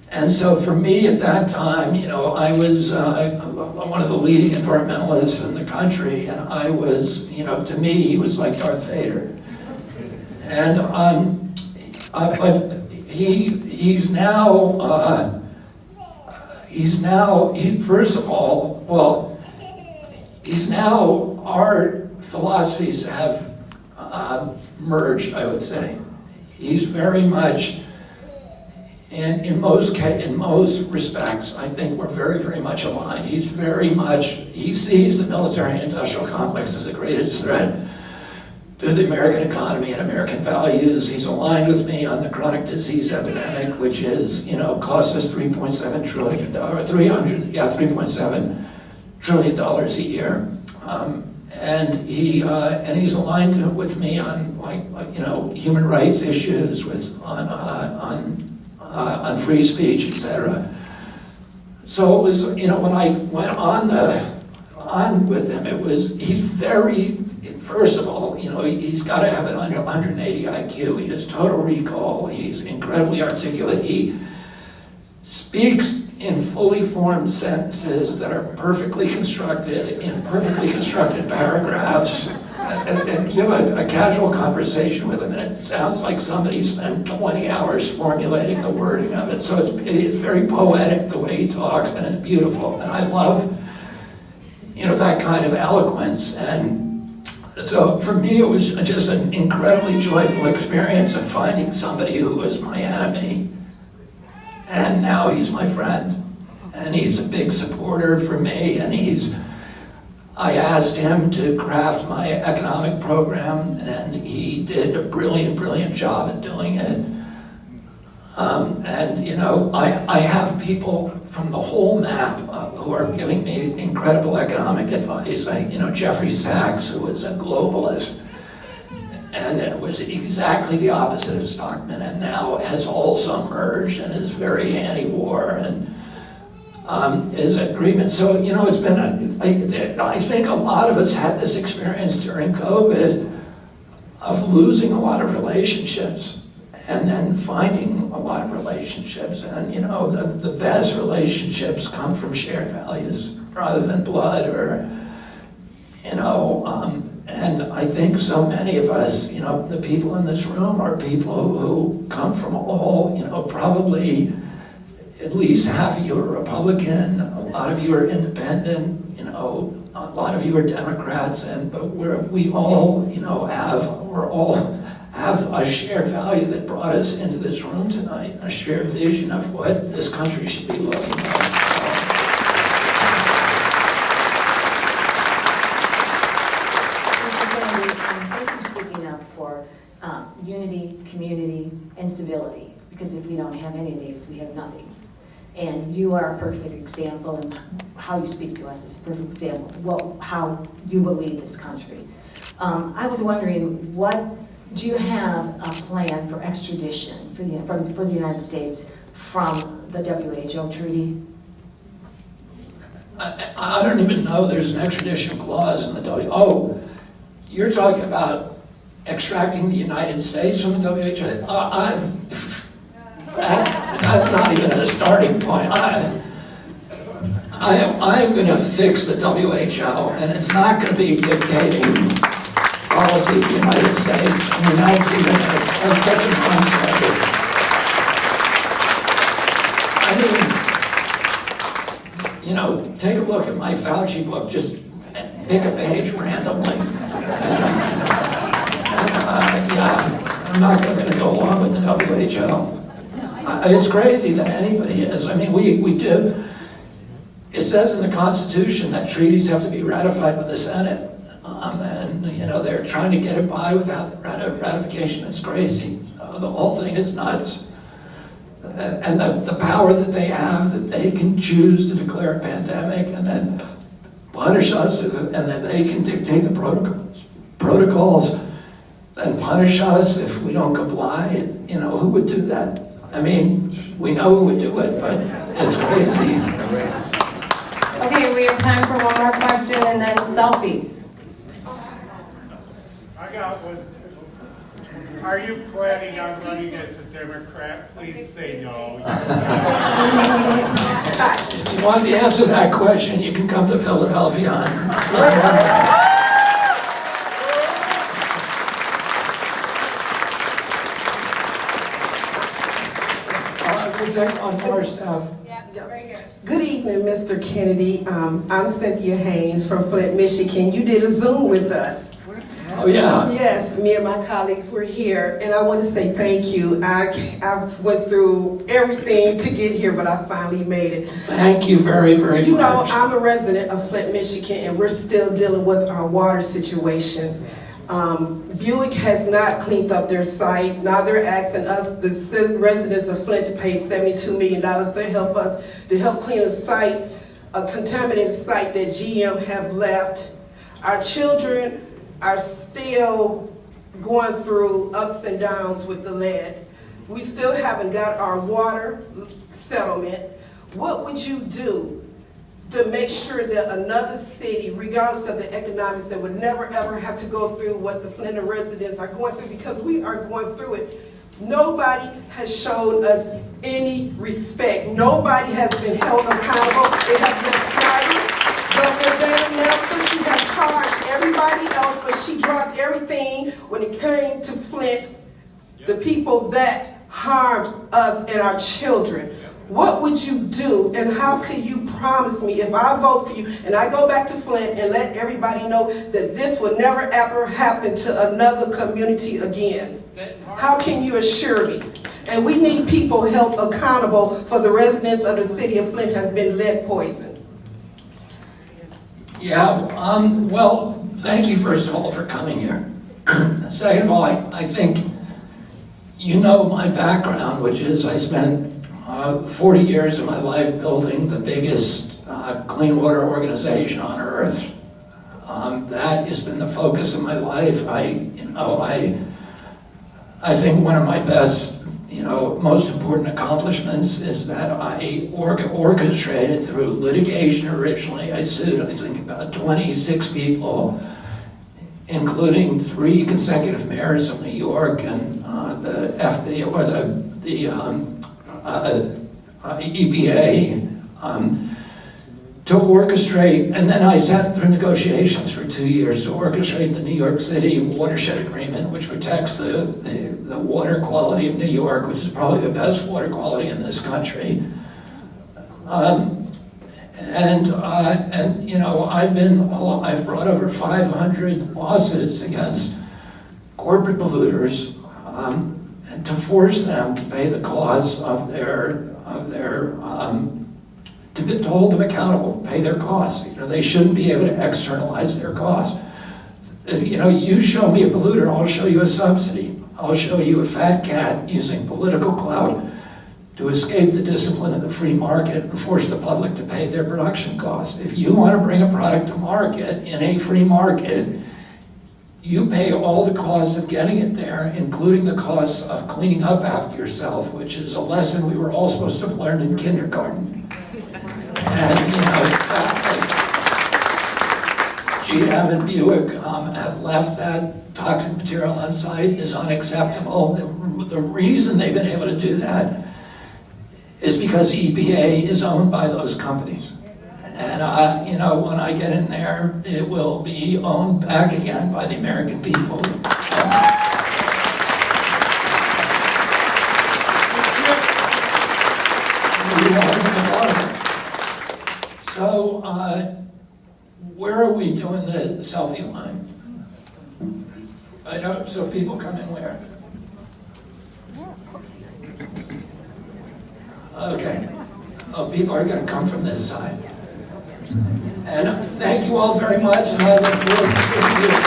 And so for me at that time, I was one of the leading environmentalists in the country, and I was, to me, he was like Darth Vader. And but he's now our philosophies have merged, I would say. He's very much, in most respects, I think we're very, very much aligned. He sees the military-industrial complex as the greatest threat to the American economy and American values. He's aligned with me on the chronic disease epidemic, which is, costs us $3.7 trillion, $3.7 trillion a year. And he's aligned with me on human rights issues, on free speech, etc. So it was, when I went on with him, he's very, first of all, he's got to have an 180 IQ. He has total recall. He's incredibly articulate. He speaks in fully formed sentences that are perfectly constructed, in perfectly constructed paragraphs. And you have a casual conversation with him, and it sounds like somebody spent 20 hours formulating the wording of it. So it's very poetic the way he talks, and it's beautiful. And I love, that kind of eloquence. And so for me, it was just an incredibly joyful experience of finding somebody who was my enemy. And now he's my friend, and he's a big supporter for me, and I asked him to craft my economic program, and he did a brilliant, brilliant job at doing it. I have people from the whole map who are giving me incredible economic advice. Jeffrey Sachs, who was a globalist, and it was exactly the opposite of Stockman, and now has also merged and is very anti-war and is agreement. So it's been. I think a lot of us had this experience during COVID of losing a lot of relationships and then finding a lot of relationships. And the best relationships come from shared values rather than blood or And I think so many of us, the people in this room are people who come from all, probably at least half of you are Republican, a lot of you are independent, a lot of you are Democrats, but we all, have a shared value that brought us into this room tonight, a shared vision of what this country should be looking like. Unity, community, and civility, because if we don't have any of these, we have nothing. And you are a perfect example, and how you speak to us is a perfect example of how you will lead this country. I was wondering, do you have a plan for extradition for the United States from the WHO treaty? I don't even know there's an extradition clause in the WHO. Oh, you're talking about extracting the United States from the WHO? That's not even a starting point. I am going to fix the WHO, and it's not going to be dictating policy of the United States. I mean, that's such a concept. I mean, you know, take a look at my Fauci book. Just pick a page randomly. I'm not going to go along with the WHO. It's crazy that anybody is. I mean, we do. It says in the Constitution that treaties have to be ratified by the Senate. And, you know, they're trying to get it by without ratification. It's crazy. The whole thing is nuts. And the power that they have, that they can choose to declare a pandemic and then punish us, and then they can dictate the protocols and punish us if we don't comply. You know, who would do that? I mean, we know who would do it, but it's crazy. Okay, we have time for one more question and then selfies. I got one. Are you planning on running as a Democrat? Please say no. If you want the answer to that question, you can come to Philadelphia. On our staff. Good evening, Mr. Kennedy. I'm Cynthia Haynes from Flint, Michigan. You did a Zoom with us. Oh, yeah. Yes, me and my colleagues were here, and I want to say thank you. I went through everything to get here, but I finally made it. Thank you very, very much. You know, I'm a resident of Flint, Michigan, and we're still dealing with our water situation. Buick has not cleaned up their site. Now they're asking us, the residents of Flint, to pay $72 million to help us, to help clean a site, a contaminated site that GM have left. Our children are still going through ups and downs with the lead. We still haven't got our water settlement. What would you do to make sure that another city, regardless of the economics, that would never ever have to go through what the Flint residents are going through, because we are going through it. Nobody has shown us any respect. Nobody has been held accountable. It has been private. Governor Dana Nelson, she has charged everybody else, but she dropped everything when it came to Flint, the people that harmed us and our children. What would you do, and how could you promise me, if I vote for you and I go back to Flint and let everybody know that this will never ever happen to another community again? How can you assure me? And we need people held accountable for the residents of the city of Flint has been lead poisoned. Yeah, well, thank you first of all for coming here. Second of all, I think you know my background, which is I spent 40 years of my life building the biggest clean water organization on earth. That has been the focus of my life. I think one of my best, most important accomplishments is that I orchestrated through litigation originally. I sued, I think, about 26 people, including 3 consecutive mayors of New York and the EPA, to orchestrate, and then I sat through negotiations for 2 years to orchestrate the New York City watershed agreement, which protects the water quality of New York, which is probably the best water quality in this country. I've brought over 500 lawsuits against corporate polluters, and to force them to pay the costs of their to hold them accountable, pay their costs. They shouldn't be able to externalize their costs. If you show me a polluter, I'll show you a subsidy. I'll show you a fat cat using political clout to escape the discipline of the free market and force the public to pay their production costs. If you want to bring a product to market in a free market, you pay all the costs of getting it there, including the costs of cleaning up after yourself, which is a lesson we were all supposed to have learned in kindergarten. And GM and Buick have left that toxic material on site is unacceptable. The reason they've been able to do that is because EPA is owned by those companies. And, you know, when I get in there, it will be owned back again by the American people. So, where are we doing the selfie line? I know, so people come in where? Okay. Oh, people are going to come from this side. And thank you all very much, and I look forward to seeing you.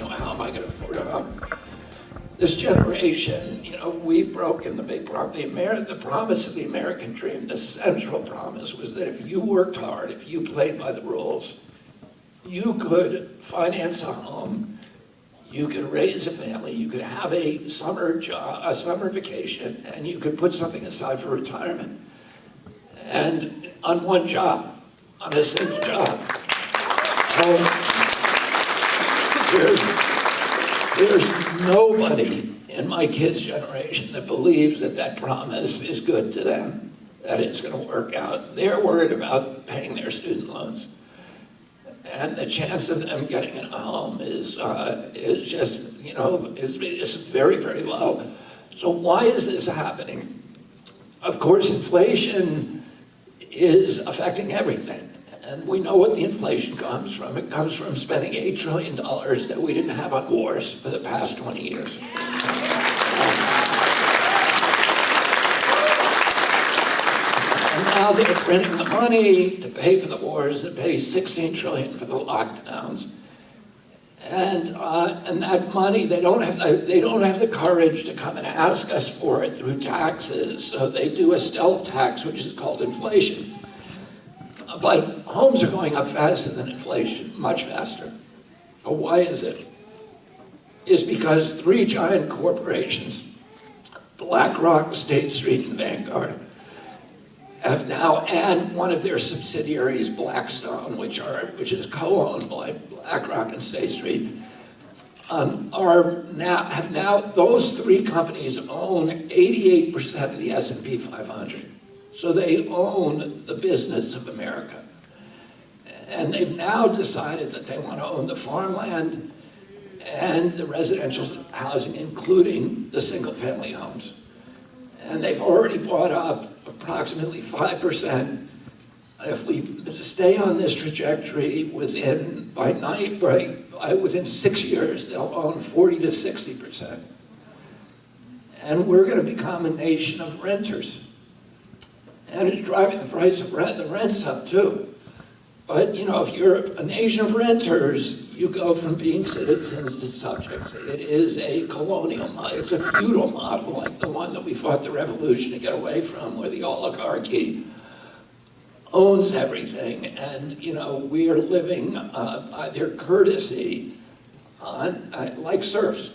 How am I going to afford it? This generation, you know, we've broken the big problem. The promise of the American dream, the central promise, was that if you worked hard, if you played by the rules, you could finance a home, you could raise a family, you could have a summer job, a summer vacation, and you could put something aside for retirement. And on one job, on a single job. There's nobody in my kids' generation that believes that that promise is good to them, that it's going to work out. They're worried about paying their student loans. And the chance of them getting in a home is just, you know, is very, very low. So why is this happening? Of course, inflation is affecting everything. And we know what the inflation comes from. It comes from spending $8 trillion that we didn't have on wars for the past 20 years. And now they're printing the money to pay for the wars, to pay $16 trillion for the lockdowns. And that money, they don't have the courage to come and ask us for it through taxes. So they do a stealth tax, which is called inflation. But homes are going up faster than inflation, much faster. But why is it? It's because three giant corporations, BlackRock, State Street, and Vanguard, have now, and one of their subsidiaries, Blackstone, which is co-owned by BlackRock and State Street, those three companies own 88% of the S&P 500. So they own the business of America. And they've now decided that they want to own the farmland and the residential housing, including the single-family homes. And they've already bought up approximately 5%. If we stay on this trajectory, within 6 years, they'll own 40 to 60%. And we're going to become a nation of renters. And it's driving the price of the rents up too. But you know, if you're a nation of renters, you go from being citizens to subjects. It is a colonial model, it's a feudal model, like the one that we fought the revolution to get away from, where the oligarchy owns everything. And you know, we are living by their courtesy on, like serfs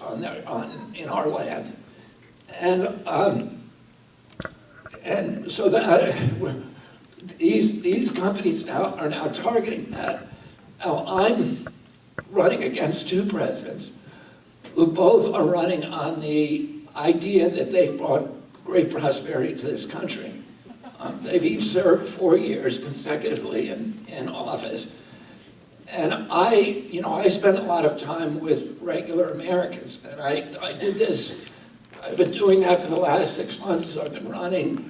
in our land. And so that these companies are now targeting that. Now I'm running against two presidents who both are running on the idea that they brought great prosperity to this country. They've each served 4 years consecutively in office. And I spent a lot of time with regular Americans, and I did this. I've been doing that for the last 6 months, so I've been running,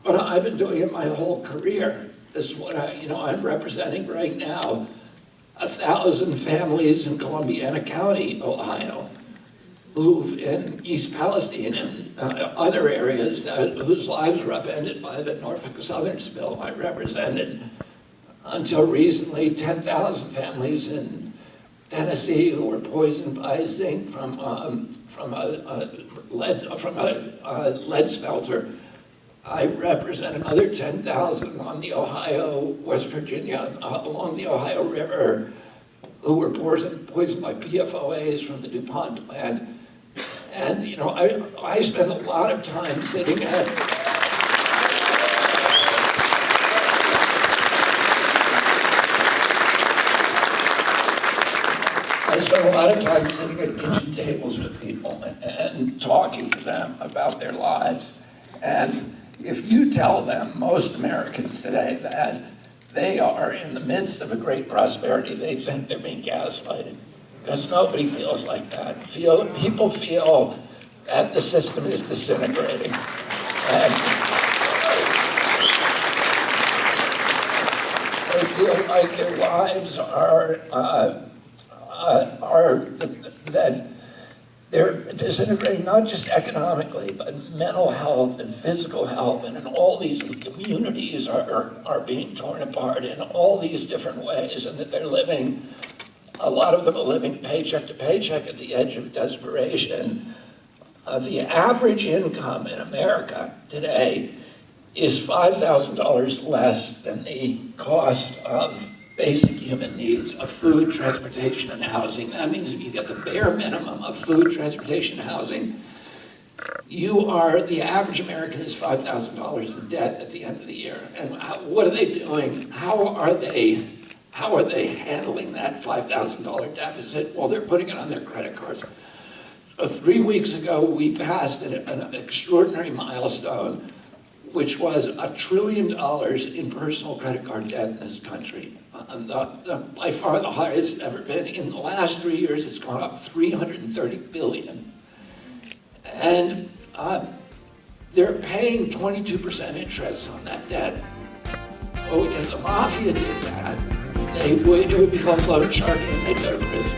but I've been doing it my whole career. This is what I'm representing right now, 1,000 families in Columbiana County, Ohio. who've in East Palestine and other areas whose lives were upended by the Norfolk Southern spill I represented. Until recently, 10,000 families in Tennessee who were poisoned by zinc from a lead smelter. I represent another 10,000 on the Ohio, West Virginia, along the Ohio River, who were poisoned by PFOAs from the DuPont plant. And you know, I spend a lot of time sitting at kitchen tables with people and talking to them about their lives. And if you tell them, most Americans today, that they are in the midst of a great prosperity, they think they're being gaslighted. Because nobody feels like that. People feel that the system is disintegrating. And they feel like their lives that they're disintegrating not just economically, but mental health and physical health, and in all these communities are being torn apart in all these different ways, and that they're living, a lot of them are living paycheck to paycheck at the edge of desperation. The average income in America today is $5,000 less than the cost of basic human needs of food, transportation, and housing. That means if you get the bare minimum of food, transportation, housing, the average American is $5,000 in debt at the end of the year. And what are they doing? How are they handling that $5,000 deficit? Well, they're putting it on their credit cards. 3 weeks ago, we passed an extraordinary milestone, which was $1 trillion in personal credit card debt in this country. By far the highest it's ever been. In the last 3 years, it's gone up $330 billion. And they're paying 22% interest on that debt. Oh, if the mafia did that, it would become loan sharking and they'd go to prison.